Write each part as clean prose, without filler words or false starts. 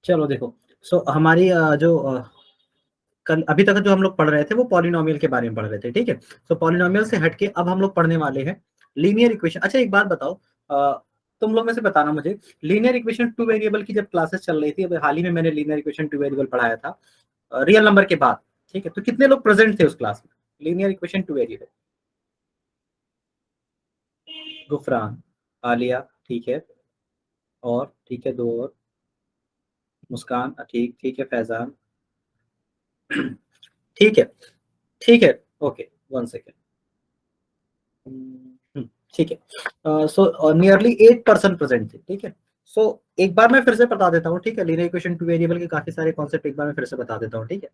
चलो देखो, सो हमारी जो कल अभी तक जो हम लोग पढ़ रहे थे वो पॉलिनोमियल के बारे में पढ़ रहे थे, ठीक है। सो पॉलिनोमियल से हटके अब हम लोग पढ़ने वाले हैं लीनियर इक्वेशन। अच्छा एक बात बताओ, तुम लोग में से बताना मुझे, लीनियर इक्वेशन टू वेरिएबल की जब क्लासेस चल रही थी, अभी हाल ही में मैंने लीनियर इक्वेशन टू वेरिएबल पढ़ाया था रियल नंबर के बाद, ठीक है, तो कितने लोग प्रेजेंट थे उस क्लास में? Linear equation two variable. Gufran, Alia, ठीक है, और ठीक है, दो और, मुस्कान, ठीक ठीक है, फैजान, ठीक है, ठीक है, ओके, वन सेकेंड, ठीक है। सो नियरली 8% प्रेजेंट थे, ठीक है। सो एक बार मैं फिर से बता देता हूँ, ठीक है, लीनियर इक्वेशन टू वेरिएबल के काफी सारे कॉन्सेप्ट एक बार मैं फिर से बता देता हूँ, ठीक है।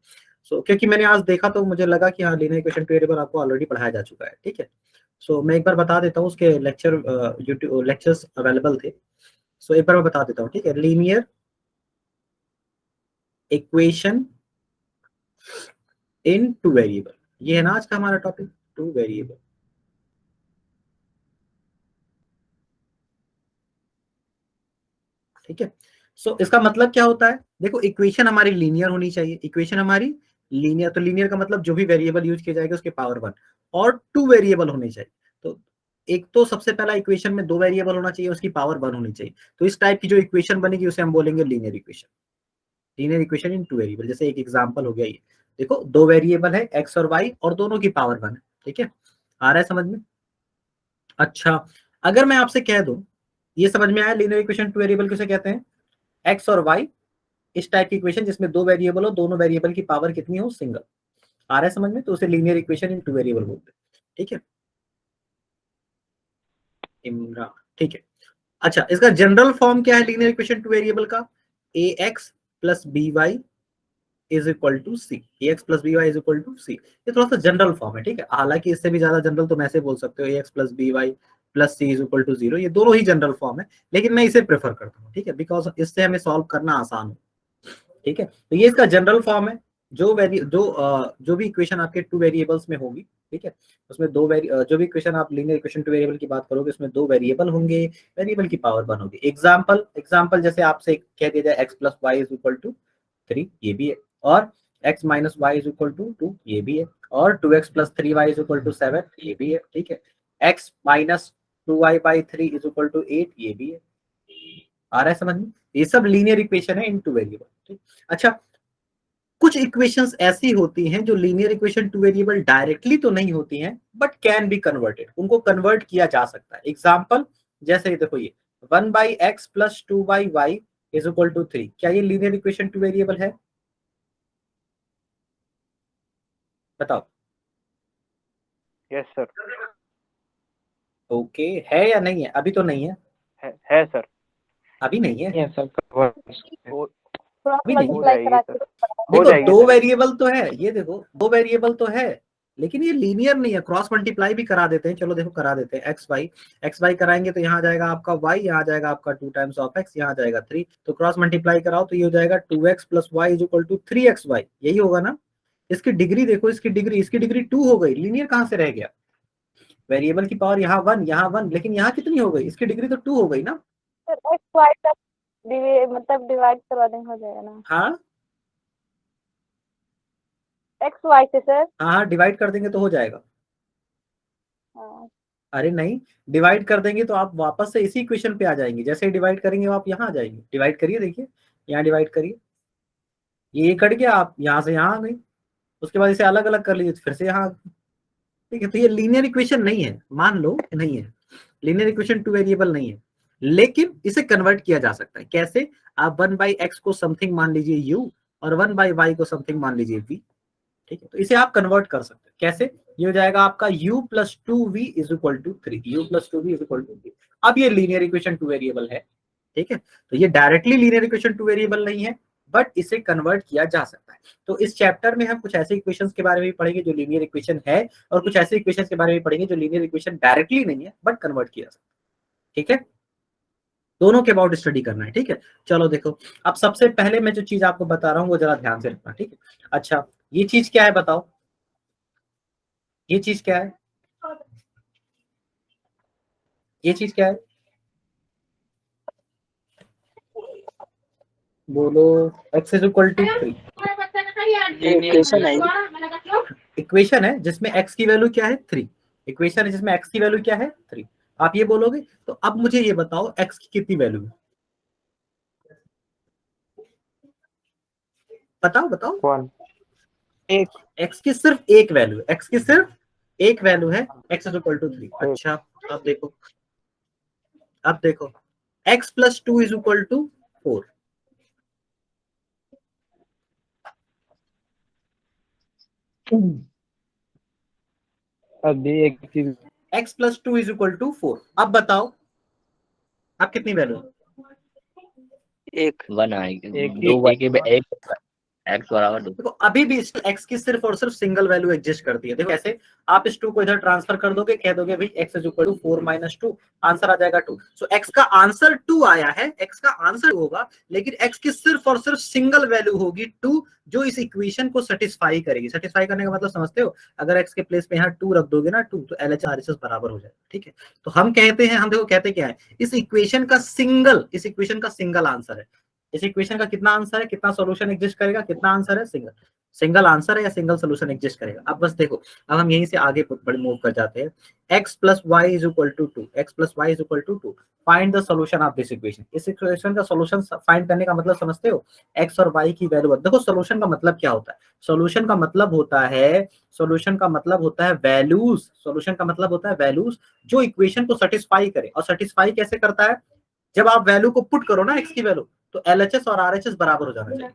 सो क्योंकि मैंने आज देखा तो मुझे लगा कि हाँ लीनियर इक्वेशन टू वेरिएबल आपको ऑलरेडी पढ़ाया जा चुका है, ठीक है। सो मैं एक बार बता देता हूँ, उसके लेक्चर यूट्यूब लेक्चर्स अवेलेबल थे। सो एक बार मैं बता देता हूँ, ठीक है, linear equation in two variable, ये है ना आज का हमारा टॉपिक, टू वेरिएबल, ठीक है। सो इसका मतलब क्या होता है, देखो इक्वेशन हमारी लीनियर होनी चाहिए, इक्वेशन हमारी लीनियर, तो लीनियर का मतलब जो भी वेरिएबल यूज किया जाएगा उसके पावर वन, और टू वेरिएबल होने चाहिए। तो एक तो सबसे पहला इक्वेशन में दो वेरिएबल होना चाहिए, उसकी पावर वन होनी चाहिए। तो इस टाइप की जो इक्वेशन बनेगी उसे हम बोलेंगे linear equation, linear equation in two variable. जैसे एक एग्जांपल हो गया ये, देखो दो वेरिएबल है एक्स और वाई और दोनों की पावर वन है, ठीक है, आ रहा है समझ में? अच्छा, अगर मैं आपसे कह दूं, ये समझ में आया लीनियर इक्वेशन टू वेरिएबल किसे कहते हैं? एक्स और वाई, इस टाइप की इक्वेशन जिसमें दो वेरिएबल हो, दोनों वेरिएबल की पावर कितनी हो, सिंगल, आ रहा है समझ में? तो उसे linear equation in two variable बोलते हैं, ठीक है। इमरान, ठीक है। अच्छा, इसका जनरल फॉर्म क्या है लीनियर इक्वेशन टू वेरिएबल का? A X plus B Y is equal to C, A X plus B Y is equal to C. ये थोड़ा सा जनरल फॉर्म है, ठीक है। हालांकि इससे भी ज्यादा जनरल तुम ऐसे बोल सकते हो, A X plus B Y plus C is equal to zero, ये दोनों ही जनरल फॉर्म है, लेकिन मैं इसे प्रेफर करता हूँ, ठीक है, बिकॉज इससे हमें सॉल्व करना आसान हो, ठीक है। तो ये इसका जनरल फॉर्म है। जो भी इक्वेशन आपके टू वेरिएबल्स में होगी, ठीक है, उसमें जो भी इक्वेशन आप लीनियर इक्वेशन टू वेरिएबल की बात करोगे उसमें दो वेरिएबल होंगे, वेरिएबल की पावर वन होगी। एग्जांपल एग्जांपल जैसे आपसे कह दिया जाए x plus y is equal to three, ये भी है, और x minus y is equal to two, ये भी है, और two x plus three y is equal to seven, ये भी है, ठीक है, x minus two y by three is equal to eight, ये भी है, आ रहा है समझ में? ये सब लीनियर इक्वेशन है इन टू वेरिएबल, ठीक। अच्छा, कुछ इक्वेशंस ऐसी होती हैं जो linear equation two variable directly तो नहीं होती हैं, बट कैन बी कन्वर्टेड, उनको कन्वर्ट किया जा सकता है। एग्जांपल जैसे देखो ये one by x plus two by y is equal to three, क्या ये लीनियर इक्वेशन टू वेरिएबल है? बताओ। Yes sir. ओके, है या नहीं है? अभी तो नहीं है, है सर। अभी नहीं है, ये सब कवर हो क्रॉस अभी नहीं हो है। मल्टीप्लाई जाएगी करा सर, के हो देखो जाएगी दो सर। वेरिएबल तो है, ये देखो दो वेरिएबल तो है, लेकिन ये लीनियर नहीं है, क्रॉस मल्टीप्लाई भी करा देते हैं। चलो देखो करा देते हैं, एक्स वाई कराएंगे तो यहाँ आ जाएगा आपका वाई, यहाँ आ जाएगा आपका टू टाइम्स ऑफ एक्स, यहाँ आ जाएगा थ्री, तो क्रॉस मल्टीप्लाई कराओ तो ये हो जाएगा two x plus y is equal to three x y, यही होगा ना? इसकी डिग्री देखो, इसकी डिग्री टू हो गई, लीनियर कहाँ से रह गया? वेरिएबल की पावर यहाँ वन, लेकिन यहाँ कितनी हो गई? इसकी डिग्री तो टू हो गई ना। सर एक्स वाई का मतलब डिवाइड करवा देंगे हो जाएगा ना, हाँ एक्स वाई से सर। हाँ, हाँ डिवाइड कर देंगे तो हो जाएगा। हाँ अरे नहीं, डिवाइड कर देंगे तो आप वापस से इसी इक्वेशन पे आ जाएंगे, जैसे ही डिवाइड करेंगे आप यहाँ आ जाएंगे। डिवाइड करिए, देखिए यहाँ डिवाइड करिए, ये कट गया, आप यहाँ से यहाँ आ गई, उसके बाद इसे अलग अलग कर लीजिए तो फिर से यहाँ आ गई, ठीक है। तो ये लीनियर इक्वेशन नहीं है, मान लो नहीं है, लीनियर इक्वेशन टू वेरिएबल नहीं है, लेकिन इसे कन्वर्ट किया जा सकता है। कैसे? आप वन बाई एक्स को समथिंग मान लीजिए u, और वन बाई वाई को समथिंग मान लीजिए v, ठीक है। तो इसे आप कन्वर्ट कर सकते हैं, कैसे? ये हो जाएगा आपका u plus two v is equal to three, u plus two v is equal to three. अब ये लीनियर इक्वेशन टू वेरिएबल है, ठीक है। तो ये directly linear equation two variable नहीं है, बट इसे कन्वर्ट किया जा सकता है। तो इस चैप्टर में हम कुछ ऐसे इक्वेशंस के बारे में भी पढ़ेंगे जो लीनियर इक्वेशन है, और कुछ ऐसे इक्वेशंस के बारे में पढ़ेंगे जो लीनियर इक्वेशन डायरेक्टली नहीं है बट कन्वर्ट किया जा सकता है, ठीक है। दोनों के अबाउट स्टडी करना है, ठीक है। चलो देखो, अब सबसे पहले मैं जो चीज आपको बता रहा हूँ वो जरा ध्यान से रखना, ठीक है। अच्छा, ये चीज क्या है बताओ, ये चीज क्या है? ये चीज क्या है? बोलो x is equal to 3। Equation है इक्वेशन है जिसमें x की वैल्यू क्या है 3। इक्वेशन है जिसमें x की वैल्यू क्या है 3। आप ये बोलोगे। तो अब मुझे ये बताओ x की कितनी वैल्यू है, बताओ बताओ। 1 एक x की सिर्फ एक वैल्यू है, x की सिर्फ एक वैल्यू है, x इज इक्वल टू 3। अच्छा अब देखो, अब देखो x plus 2 is equal to 4। अभी एक चीज x plus 2 is equal to 4। अब बताओ अब कितनी वैल्यू है? एक 1 आएगी, एक 2 y के एक x बराबर 2। देखो अभी भी x की सिर्फ और सिर्फ सिंगल वैल्यू एग्जिस्ट करती है। देखो ऐसे आप इस 2 को इधर ट्रांसफर कर दोगे, कह दोगे भाई x is equal to 4 minus 2, answer आ जाएगा 2। सो x का आंसर 2 आया है, x का आंसर होगा, लेकिन x की सिर्फ और सिर्फ सिंगल वैल्यू होगी 2, जो इस इक्वेशन को सेटिस्फाई करेगी। सेटिस्फाई करने का मतलब समझते हो? अगर x के प्लेस पे यहाँ 2 रख दोगे ना 2, तो LHS RHS बराबर हो जाएगा। ठीक है, तो हम कहते हैं, हम देखो कहते क्या है, इस इक्वेशन का सिंगल आंसर है। इस इक्वेशन का कितना आंसर है, कितना सॉल्यूशन एग्जिस्ट करेगा, कितना आंसर है, सिंगल। सिंगल आंसर है या सिंगल सॉल्यूशन एग्जिस्ट करेगा। अब बस देखो, अब हम यहीं से आगे बड़े मूव कर जाते हैं। x plus y is equal to 2, x plus y is equal to 2, find the solution of this equation. इस इक्वेशन का सॉल्यूशन फाइंड करने का मतलब समझते हो? x और y की वैल्यू। देखो सॉल्यूशन का मतलब क्या होता है? सॉल्यूशन का मतलब होता है, सॉल्यूशन का मतलब होता है वैल्यूज। सॉल्यूशन का मतलब होता है वैल्यूज जो इक्वेशन को सेटिस्फाई करे। और सेटिस्फाई कैसे करता है? जब आप वैल्यू को पुट करो ना x की वैल्यू, तो LHS और RHS बराबर हो जाना चाहिए।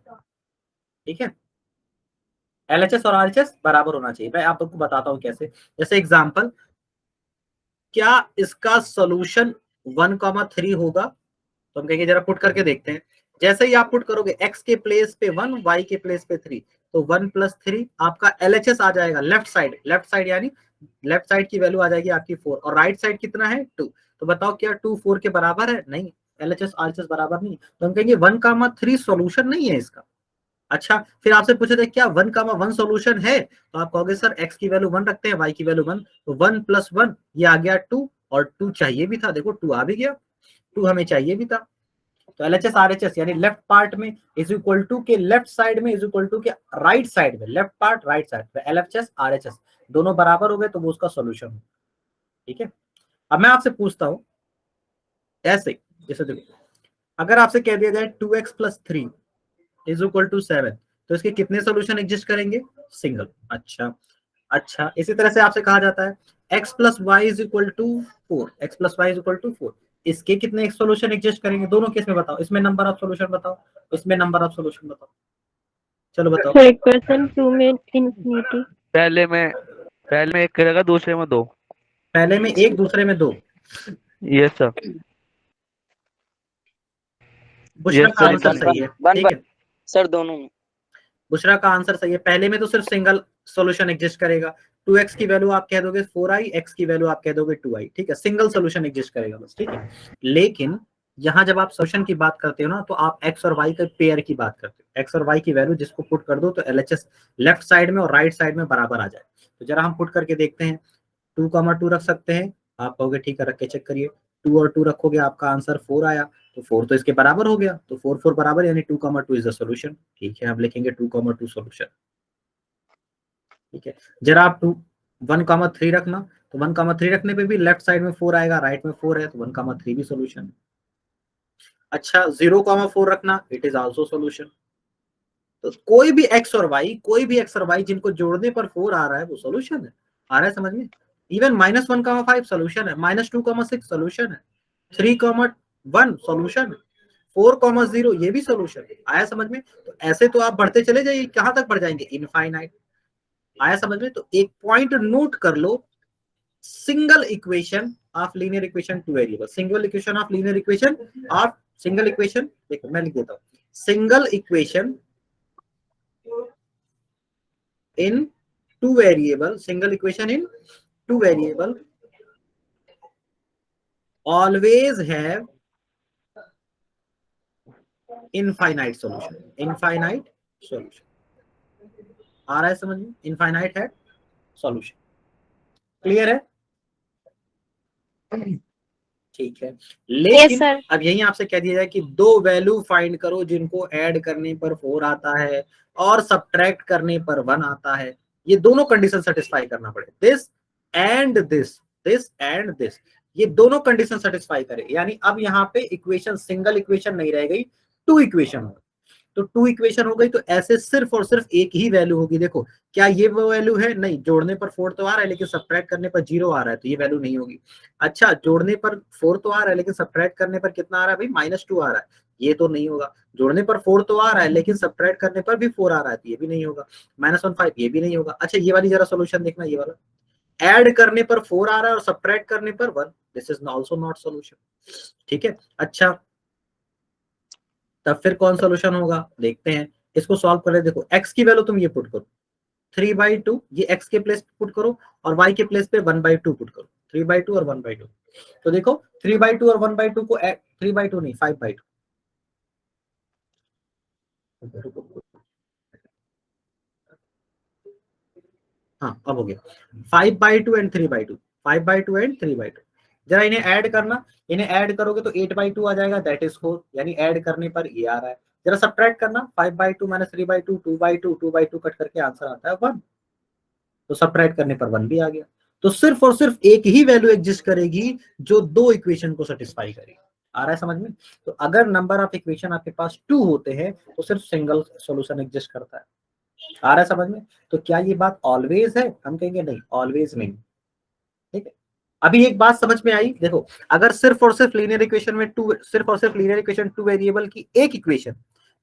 ठीक है, LHS और RHS बराबर होना चाहिए। मैं आपको बताता हूं कैसे। जैसे एग्जांपल, क्या इसका सॉल्यूशन 1,3 होगा? तो हम कहेंगे जरा पुट करके देखते हैं। जैसे ही आप पुट करोगे x के प्लेस पे 1, y के प्लेस पे 3, तो 1 प्लस 3 आपका LHS आ जाएगा लेफ्ट साइड। लेफ्ट साइड यानी लेफ्ट साइड की वैल्यू आ जाएगी आपकी 4, और राइट साइड कितना है 2। तो बताओ क्या 2 4 के बराबर है? नहीं, LHS RHS बराबर नहीं। तो हम कहेंगे 1,3 सॉल्यूशन नहीं है इसका। अच्छा, फिर आपसे पूछे थे क्या 1,1 सॉल्यूशन है? तो आप कहोगे सर x की वैल्यू 1 रखते हैं, y की वैल्यू 1, तो 1 प्लस 1 ये आ गया 2, और 2 चाहिए भी था। देखो 2 आ भी गया, 2 हमें चाहिए भी था। तो LHS RHS यानी लेफ्ट पार्ट में इज इक्वल टू के लेफ्ट साइड में इज इक्वल टू के राइट साइड में, लेफ्ट पार्ट राइट साइड में LHS RHS दोनों बराबर हो गए, तो वो उसका सॉल्यूशन हो। ठीक है, अब मैं आपसे पूछता हूं ऐसे, जैसे देखो अगर आपसे कह दिया जाए 2x plus 3 is equal to 7, तो इसके कितने सॉल्यूशन एग्जिस्ट करेंगे? सिंगल। अच्छा, अच्छा इसी तरह से आपसे कहा जाता है x plus y is equal to 4, x plus y is equal to 4, इसके कितने सॉल्यूशन एग्जिस्ट करेंगे? दोनों केस में बताओ, इसमें नंबर ऑफ सॉल्यूशन बताओ, इसमें नंबर ऑफ सॉल्यूशन बताओ, चलो बताओ। सर इक्वेशन 2 में इंफिनिटी। पहले में एक करेगा, दूसरे में 2। पहले में एक, दूसरे में 2। Yes sir. बुशरा Yes, का sir. आंसर सही है। ठीक है, सर दोनों में। बुशरा का आंसर सही है। पहले में तो सिर्फ सिंगल सॉल्यूशन एग्जिस्ट करेगा। 2x की वैल्यू आप कह दोगे 4i, x की वैल्यू आप कह दोगे 2i। ठीक है, सिंगल सॉल्यूशन एग्जिस्ट करेगा बस। ठीक है, लेकिन यहाँ जब आप सॉल्यूशन की बात करते हो ना, तो आप x और y के पेयर की बात करते हो। x और y की वैल्यू जिसको पुट कर दो, तो LHS लेफ्ट साइड में और राइट साइड में बराबर आ जाए। तो जरा हम पुट करके देखते हैं। 2,2 रख सकते हैं, आप कहोगे ठीक है, रख के चेक करिए। 2 और 2 रखोगे, आपका आंसर 4 आया, तो 4 तो इसके बराबर हो गया, तो 4 4 बराबर यानी 2,2 इज द सॉल्यूशन। ठीक है, हम लिखेंगे 2,2 सॉल्यूशन। ठीक है, जरा आप 1,3 रखना, तो 1,3 रखने पे भी लेफ्ट साइड में 4 आएगा, राइट में 4 है, तो 1,3 भी सॉल्यूशन। अच्छा 0,4 रखना, इट इज आल्सो सॉल्यूशन। तो कोई भी x और y, कोई भी x और y जिनको जोड़ने पर 4 आ रहा है, वो सॉल्यूशन है। आ रहा है समझ में? इवन -1,5 सॉल्यूशन है, -2,6 सॉल्यूशन है, 3,1 सॉल्यूशन है, 4,0 ये भी सॉल्यूशन है। आया समझ में? तो ऐसे तो आप बढ़ते चले जाइए, कहां तक बढ़ जाएंगे? इनफाइनाइट। आया समझ में? तो एक पॉइंट नोट कर लो, single equation of linear equation two variable, single equation of linear equation of single equation, देखो मैं लिख देता हूं, single equation in two variable, single equation in two variable always have infinite solution, infinite solution। आ रहा है समझ में? infinite है solution। क्लियर है? ठीक है, यस लेकिन सर। अब यही आपसे कह दिया जाए कि दो वैल्यू फाइंड करो जिनको ऐड करने पर 4 आता है और सब्ट्रैक्ट करने पर 1 आता है, ये दोनों कंडीशन सेटिस्फाई करना पड़े, this and this and this, ये दोनों कंडीशन सेटिस्फाई करे, यानी अब यहाँ पे इक्वेशन सिंगल इक्वेशन नहीं रह गई, 2 इक्वेशन हो, तो 2 इक्वेशन हो गई, तो ऐसे सिर्फ और सिर्फ एक ही वैल्यू होगी। देखो क्या ये वो वैल्यू है, नहीं, जोड़ने पर 4 तो आ रहा है लेकिन सब्ट्रैक्ट करने पर 0 आ रहा है, तो ये वैल्यू नहीं होगी। अच्छा, जोड़ने पर 4 तो आ रहा है लेकिन सब्ट्रैक्ट करने पर कितना आ रहा है भाई, -2 आ रहा है, ये तो नहीं होगा। जोड़ने पर 4 तो आ रहा है लेकिन सब्ट्रैक्ट करने पर भी 4 आ रहा है, तो ये भी नहीं होगा। -1 5 ये भी नहीं होगा। अच्छा, ये वाली जरा सोल्यूशन देखना, ये वाला ऐड करने पर 4 आ रहा है और सब्ट्रैक्ट करने पर 1, this is also not solution. ठीक है, अच्छा तब फिर कौन सोल्यूशन होगा, देखते हैं, इसको सॉल्व करें। देखो x की वैल्यू तुम ये पुट करो 3/2, ये x के प्लेस पे पुट करो और y के प्लेस पे 1/2 पुट करो, 3/2 और 1/2। तो देखो 3/2 और 1/2 को 3/2 नहीं 5/2, हाँ अब हो गया 5/2 एंड 3/2, 5/2 एंड 3/2। जरा इन्हें ऐड करना, इन्हें ऐड करोगे तो 8/2 आ जाएगा, दैट इज 4, यानी ऐड करने पर ये आ रहा है। जरा सब्ट्रैक्ट करना, 5/2 - 3/2, 2/2, 2/2 कट करके आंसर आता है 1, तो सब्ट्रैक्ट करने पर 1 भी आ गया। तो सिर्फ और सिर्फ एक ही वैल्यू एग्जिस्ट करेगी जो दो इक्वेशन को सेटिस्फाई करेगी। आ रहा है समझ में? तो अगर नंबर ऑफ इक्वेशन आपके पास 2 होते हैं तो सिर्फ सिंगल सॉल्यूशन एग्जिस्ट करता है। आ रहा है समझ में? तो क्या ये बात ऑलवेज है? हम कहेंगे नहीं, ऑलवेज नहीं। ठीक है, अभी एक बात समझ में आई, देखो अगर सिर्फ और सिर्फ लीनियर इक्वेशन में सिर्फ और सिर्फ लीनियर इक्वेशन 2 वेरिएबल की एक इक्वेशन,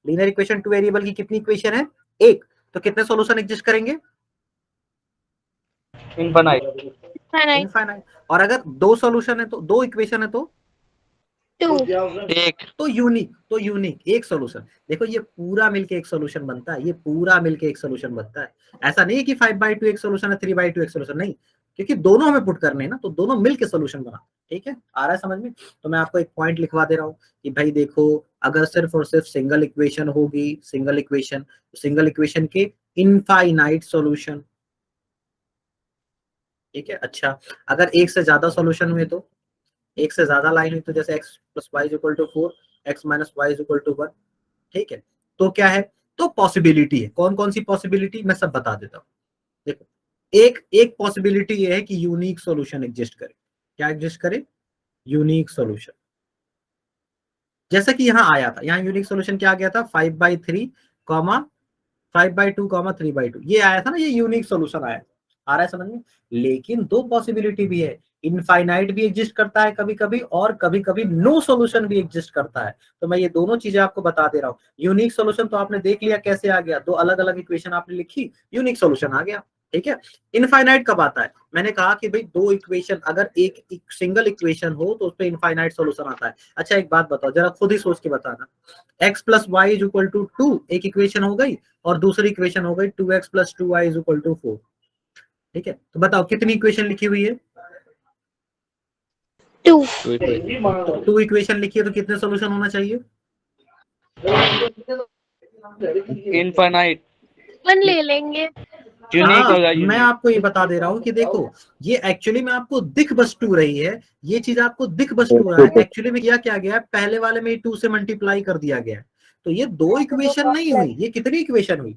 लीनियर इक्वेशन 2 वेरिएबल की कितनी इक्वेशन है, एक, तो कितने सॉल्यूशन एग्जिस्ट करेंगे, इनफाइनाइट। इनफाइनाइट। और अगर दो सॉल्यूशन है तो, दो इक्वेशन है तो 2। एक। तो यूनिक एक सॉल्यूशन। देखो ये पूरा मिलके एक सॉल्यूशन बनता है, ये पूरा मिलके एक सॉल्यूशन बनता है। ऐसा नहीं है कि 5/2 एक सॉल्यूशन है, 3/2 एक सॉल्यूशन, नहीं, क्योंकि दोनों हमें पुट करने हैं ना, तो दोनों मिलके सॉल्यूशन बना। ठीक है, आ रहा है समझ में? तो मैं आपको एक पॉइंट लिखवा दे रहा हूँ कि भाई देखो, अगर सिर्फ और सिर्फ सिंगल इक्वेशन होगी, सिंगल इक्वेशन के इनफाइनाइट सॉल्यूशन। ठीक है, अच्छा अगर एक से ज्यादा सॉल्यूशन हुए तो, एक से ज्यादा लाइन हुई तो, जैसे x + y = 4, x - y = 1। ठीक है, तो क्या है, तो पॉसिबिलिटी है। कौन कौन सी पॉसिबिलिटी, मैं सब बता देता हूँ। देखो एक पॉसिबिलिटी ये है कि यूनिक सॉल्यूशन एग्जिस्ट करे। क्या एग्जिस्ट करे, यूनिक सॉल्यूशन। जैसा कि यहाँ आया था, यहाँ यूनिक सॉल्यूशन क्या आ गया था, 5/3, 5/2, 3/2, ये आया था ना, ये यूनिक सॉल्यूशन आया। आ रहा है समझ में? लेकिन दो पॉसिबिलिटी भी है, इनफाइनाइट भी एग्जिस्ट करता है कभी कभी, और कभी कभी नो सॉल्यूशन भी एग्जिस्ट करता है। तो मैं ये दोनों चीजें आपको बता दे रहा हूँ। यूनिक सॉल्यूशन तो आपने देख लिया कैसे आ गया, दो अलग अलग इक्वेशन आपने लिखी, यूनिक सॉल्यूशन आ गया। ठीक है, इनफाइनाइट कब आता है, मैंने कहा कि भाई दो इक्वेशन, अगर एक सिंगल इक्वेशन हो तो उसपे इनफाइनाइट सॉल्यूशन आता है। अच्छा एक बात बताओ, जरा खुद ही सोच के बताना, x + y = 2 एक इक्वेशन हो गई, और दूसरी इक्वेशन हो गई 2x + 2y = 4। ठीक है, तो बताओ कितनी इक्वेशन लिखी हुई है, 2। तो 2 इक्वेशन लिखी है, तो कितने सॉल्यूशन होना चाहिए, इनफाइनाइट। 1 ले लेंगे। यूनिक हाँ, होगा, मैं यूनिक। आपको ये बता दे रहा हूँ कि देखो, ये एक्चुअली में आपको दिख बस 2 रही है, ये चीज आपको दिख बस 2 रहा है, एक्चुअली में किया क्या गया है, पहले वाले में 2 से मल्टीप्लाई कर दिया गया है। तो ये दो इक्वेशन नहीं हुई, ये कितनी इक्वेशन हुई,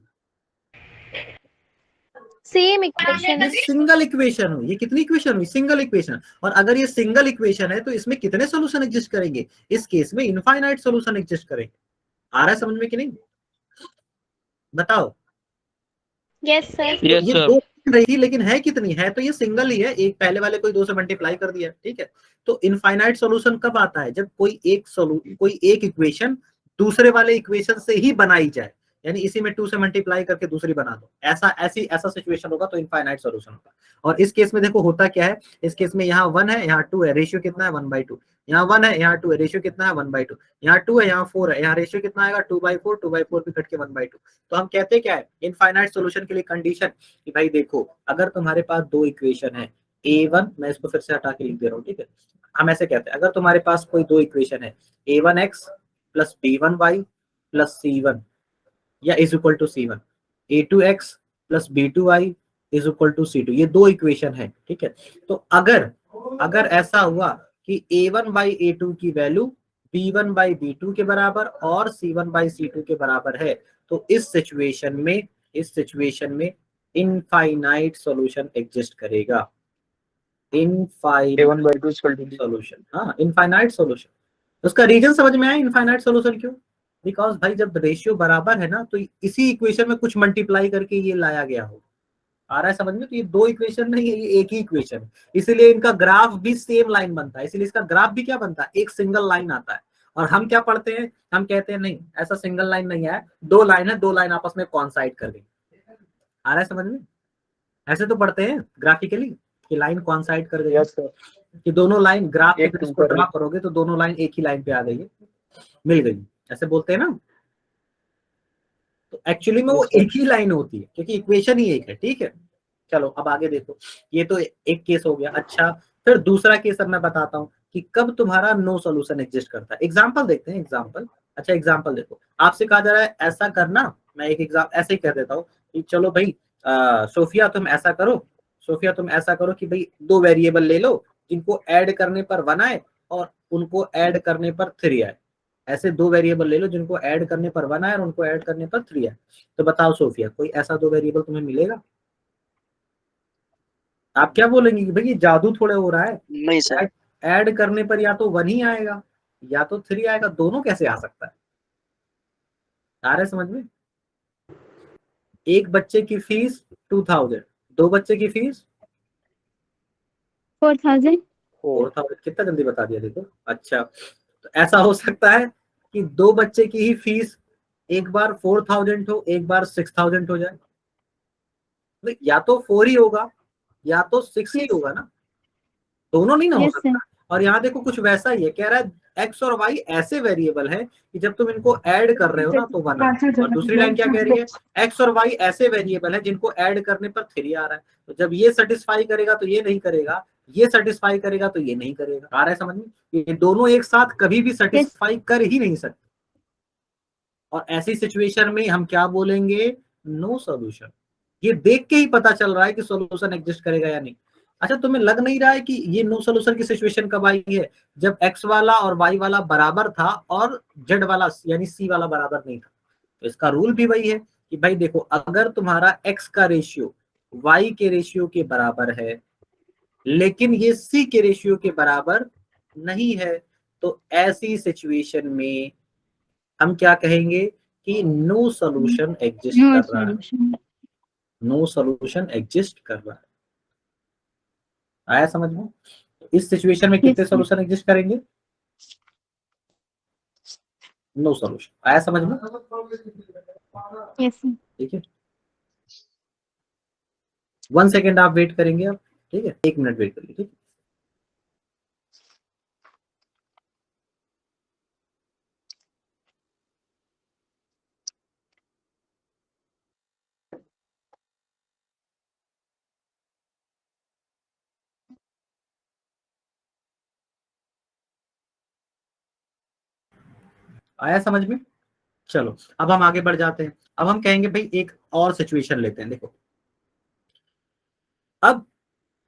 सेम इक्वेशन ये है। सिंगल इक्वेशन हुई। ये कितनी इक्वेशन हुई, सिंगल इक्वेशन। और अगर ये सिंगल इक्वेशन है तो इसमें कितने सॉल्यूशन एग्जिस्ट करेंगे, इस केस में इनफाइनाइट सॉल्यूशन एग्जिस्ट करेंगे। आ रहा है समझ में कि नहीं, बताओ। Yes sir. तो यस ये सर। दो रही थी, लेकिन है कितनी, है तो ये सिंगल ही है, एक पहले वाले को 2 से मल्टीप्लाई कर दिया। ठीक है, तो इनफाइनाइट सॉल्यूशन कब आता है, जब कोई एक इक्वेशन दूसरे वाले इक्वेशन से ही बनाई जाए, यानी इसी में 2 से मल्टीप्लाई करके दूसरी बना दो, ऐसा सिचुएशन होगा तो इनफाइनाइट सॉल्यूशन होगा। और इस केस में देखो होता क्या है, इस केस में यहाँ 1 है, यहाँ 2 है, रेशियो कितना है 1/2, यहाँ 1 है, यहाँ 2 है, रेशियो कितना है 1/2, यहाँ 2 है, यहाँ 4 है, यहाँ रेशियो कितना आएगा 2/4, 2/4 भी कट के 1/2। तो हम कहते क्या है, इनफाइनाइट सॉल्यूशन के लिए कंडीशन कि भाई देखो, अगर तुम्हारे पास दो इक्वेशन है, A1, मैं इसको फिर से हटा के लिख दे रहा हूँ। ठीक है, हम ऐसे कहते हैं, अगर तुम्हारे पास कोई दो इक्वेशन है, A1x + B1y + C1 या = C1, A2x + B2y = C2, ये दो इक्वेशन है। ठीक है, तो अगर ऐसा हुआ कि a1/a2 की वैल्यू b1/b2 के बराबर और c1/c2 के बराबर है, तो इस सिचुएशन में इनफाइनाइट सॉल्यूशन एग्जिस्ट करेगा। इनफाइनाइट सॉल्यूशन, हाँ इनफाइनाइट सॉल्यूशन। उसका रीजन समझ में आया इनफाइनाइट सॉल्यूशन क्यों? बिकॉज भाई जब रेशियो बराबर है ना, तो इसी इक्वेशन में कुछ मल्टीप्लाई करके ये लाया गया हो। आ रहा है समझ में? तो ये दो इक्वेशन नहीं है, ये एक ही इक्वेशन, इसीलिए इनका ग्राफ भी सेम लाइन बनता है, इसीलिए इसका ग्राफ भी क्या बनता है, एक सिंगल लाइन आता है। और हम क्या पढ़ते हैं, हम कहते हैं नहीं ऐसा सिंगल लाइन नहीं है, दो लाइन है, दो लाइन आपस में कॉन्साइड कर देंगे। आ रहा है समझ में? ऐसे तो पढ़ते हैं ग्राफिकली कि लाइन कॉन्साइड कर देगी, कि दोनों लाइन ग्राफ पे इसको ड्रा करोगे तो दोनों लाइन एक ही लाइन पे आ गई, मिल गई, ऐसे बोलते हैं ना। तो एक्चुअली में वो एक ही लाइन होती है क्योंकि इक्वेशन ही एक है। ठीक है, चलो अब आगे देखो, ये तो एक केस हो गया। अच्छा, फिर दूसरा केस अब मैं बताता हूँ कि कब तुम्हारा नो सॉल्यूशन एग्जिस्ट करता है। एग्जांपल देखते हैं, एग्जांपल। अच्छा एग्जांपल देखो, आपसे कहा जा रहा है ऐसा करना, मैं एक एग्जाम्पल ऐसे ही कह देता हूँ कि चलो भाई सोफिया तुम ऐसा करो, सोफिया तुम ऐसा करो कि भाई दो वेरिएबल ले लो जिनको ऐड करने पर 1 आए और उनको ऐड करने पर 3 आए। ऐसे दो वेरिएबल ले लो जिनको ऐड करने पर 1 आए और उनको ऐड करने पर 3 आए। तो बताओ सोफिया, कोई ऐसा दो वेरिएबल तुम्हें मिलेगा? आप क्या बोलेंगे कि भाई ये जादू थोड़े हो रहा है, नहीं सर। ऐड करने पर या तो 1 ही आएगा या तो 3 आएगा, दोनों कैसे आ सकता है? आ रहा है समझ में? एक बच्चे की फीस 2000, दो बच्चे की फीस 4000। 4000। कितना जल्दी बता दिया देखो। अच्छा, तो ऐसा हो सकता है कि दो बच्चे की ही फीस एक बार 4000 हो, एक बार 6000 हो जाए। या तो 4 ही होगा या तो 6 ही होगा ना, दोनों नहीं ना हो यस सकता। सर। और यहाँ देखो कुछ वैसा ही है, कह रहा है एक्स और वाई ऐसे वेरिएबल है कि जब तुम इनको ऐड कर रहे हो ना तो 1 आए। और दूसरी लाइन क्या कह रही है, एक्स और वाई ऐसे वेरिएबल है जिनको ऐड करने पर 3 आ रहा है। तो जब ये सेटिस्फाई करेगा तो ये नहीं करेगा, ये सेटिस्फाई करेगा तो ये नहीं करेगा। आ रहा है समझ में? ये दोनों एक साथ कभी भी सेटिस्फाई कर ही नहीं सकते। और ऐसी सिचुएशन में हम क्या बोलेंगे, नो सॉल्यूशन। ये देख के ही पता चल रहा है कि सॉल्यूशन एग्जिस्ट करेगा या नहीं। अच्छा, तुम्हें लग नहीं रहा है कि ये नो सॉल्यूशन की सिचुएशन कब आई है? जब x वाला और y वाला बराबर था और z वाला यानी c वाला बराबर नहीं था। तो इसका रूल भी वही है कि भाई देखो, अगर तुम्हारा x का रेशियो y के रेशियो के बराबर है लेकिन ये c के रेशियो के बराबर नहीं है, तो ऐसी सिचुएशन में हम क्या कहेंगे कि नो सॉल्यूशन एग्जिस्ट नो कर रहा है। सॉल्यूशन। नो सॉल्यूशन एग्जिस्ट कर रहा है। आया समझ में? इस सिचुएशन में कितने सॉल्यूशन एग्जिस्ट करेंगे? No solution. आया समझ में? Yes sir. ठीक है, 1 सेकेंड आप वेट करेंगे आप, ठीक है, 1 मिनट वेट करिए। ठीक है, आया समझ में? चलो अब हम आगे बढ़ जाते हैं। अब हम कहेंगे भाई एक और सिचुएशन लेते हैं। देखो, अब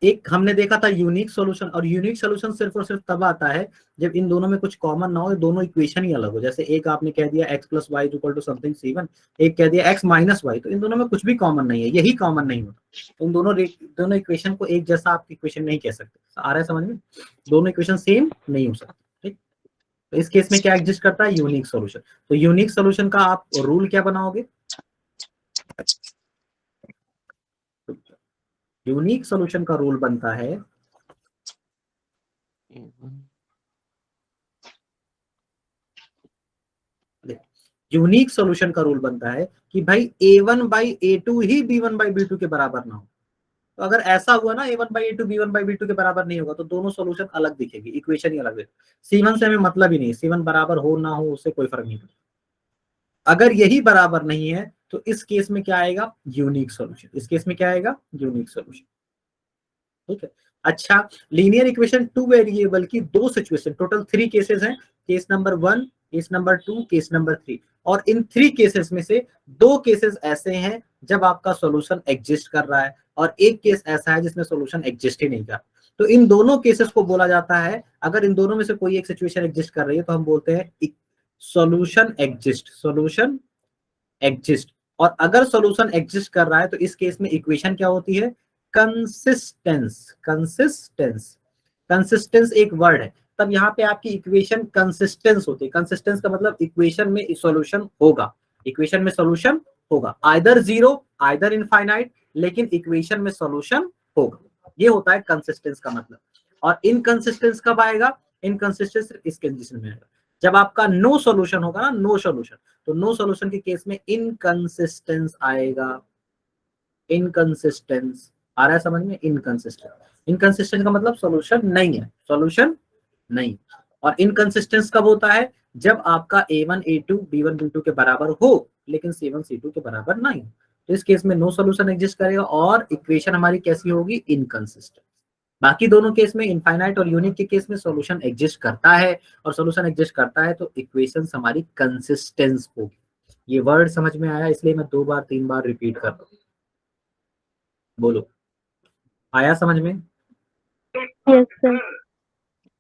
एक हमने देखा था यूनिक सॉल्यूशन, और यूनिक सॉल्यूशन सिर्फ और सिर्फ तब आता है जब इन दोनों में कुछ कॉमन ना हो, दोनों इक्वेशन ही अलग हो। जैसे एक आपने कह दिया x + y = समथिंग c1, एक कह दिया x - y, तो इन दोनों में कुछ भी कॉमन नहीं है, यही कॉमन नहीं होता। इन दोनों इक्वेशन को एक जैसा आप इक्वेशन नहीं कह सकते। आ रहा है समझ में? दोनों इक्वेशन सेम नहीं हो सकते। ठीक, तो इस केस में क्या एग्जिस्ट करता है, यूनिक सॉल्यूशन। तो यूनिक सॉल्यूशन का आप रूल क्या बनाओगे? यूनिक सॉल्यूशन का रूल बनता है, यूनिक सॉल्यूशन का रूल बनता है कि भाई a1/a2 ही b1/b2 के बराबर ना हो। तो अगर ऐसा हुआ ना, a1/a2 b1/b2 के बराबर नहीं होगा तो दोनों सॉल्यूशन अलग दिखेगी, इक्वेशन ही अलग है। c1 से हमें मतलब ही नहीं, c1 बराबर हो ना हो उससे कोई फर्क नहीं पड़ता। अगर यही बराबर नहीं है तो इस केस में क्या आएगा, यूनिक सॉल्यूशन। इस केस में क्या आएगा, यूनिक सॉल्यूशन। ठीक है। अच्छा, लीनियर इक्वेशन 2 वेरिएबल की दो सिचुएशन, टोटल 3 केसेस हैं। Case number 1, case number 2, case number 3। और इन 3 केसेस में से 2 केसेस ऐसे हैं जब आपका सॉल्यूशन एग्जिस्ट कर रहा है और एक केस ऐसा है जिसमें सॉल्यूशन एग्जिस्ट ही नहीं कर। तो इन दोनों केसेस को बोला जाता है, अगर इन दोनों में से कोई एक सिचुएशन एग्जिस्ट कर रही है तो हम बोलते हैं सॉल्यूशन एग्जिस्ट, सॉल्यूशन एग्जिस्ट। और अगर सॉल्यूशन एग्जिस्ट कर रहा है तो इस केस में इक्वेशन क्या होती है, कंसिस्टेंस, कंसिस्टेंस, कंसिस्टेंस एक वर्ड है, तब यहाँ पे आपकी इक्वेशन कंसिस्टेंस होती है। कंसिस्टेंस का मतलब इक्वेशन में सॉल्यूशन होगा, इक्वेशन में सॉल्यूशन होगा, आइदर जीरो आइदर इनफाइनाइट, लेकिन इक्वेशन में सॉल्यूशन होगा, ये होता है कंसिस्टेंस का मतलब। और इनकंसिस्टेंस कब आएगा, इनकंसिस्टेंस इस कंडीशन में आएगा जब आपका नो सॉल्यूशन होगा ना, नो सॉल्यूशन, तो नो सॉल्यूशन के केस में इनकंसिस्टेंस आएगा, इनकंसिस्टेंस आ रहा है समझ में, इनकंसिस्टेंट, इनकंसिस्टेंट का मतलब सॉल्यूशन नहीं है, सॉल्यूशन नहीं। और इनकंसिस्टेंस कब होता है, जब आपका a1 a2 b1 b2 के बराबर हो लेकिन c1 c2 के बराबर नहीं हो, तो इस केस में नो सॉल्यूशन एग्जिस्ट करेगा और इक्वेशन हमारी कैसी होगी, इनकंसिस्टेंट। बाकी दोनों केस में, इनफाइनाइट और यूनिक के केस में सॉल्यूशन एग्जिस्ट करता है, और सॉल्यूशन एग्जिस्ट करता है तो इक्वेशन हमारी कंसिस्टेंस होगी। ये वर्ड समझ में आया, इसलिए मैं 2 बार 3 बार रिपीट कर रहा हूं, बोलो आया समझ में। Yes sir.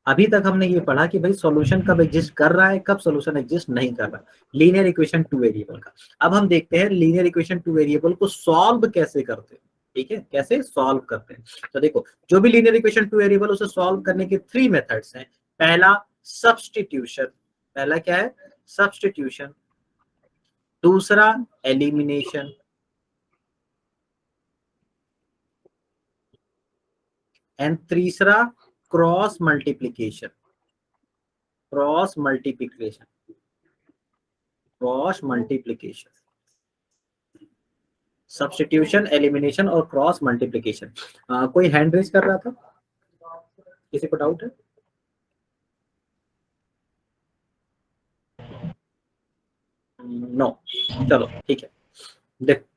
अभी तक हमने ये पढ़ा कि भाई सॉल्यूशन कब एग्जिस्ट कर रहा है, कब सॉल्यूशन एग्जिस्ट नहीं कर रहा है, लीनियर इक्वेशन टू वेरिएबल का। अब हम देखते हैं लीनियर इक्वेशन टू वेरिएबल को सॉल्व कैसे करते हैं, ठीक है, कैसे सॉल्व करते हैं। तो देखो, जो भी लीनियर इक्वेशन टू वेरिएबल उसे सॉल्व करने के 3 मेथड्स हैं। पहला सब्स्टिट्यूशन, पहला क्या है, सब्स्टिट्यूशन, दूसरा एलिमिनेशन, एंड तीसरा cross multiplication, cross multiplication, cross multiplication, substitution, elimination और क्रॉस मल्टीप्लिकेशन। कोई हैंड रेज कर रहा था, किसी को डाउट है? नो, चलो ठीक है। देखो,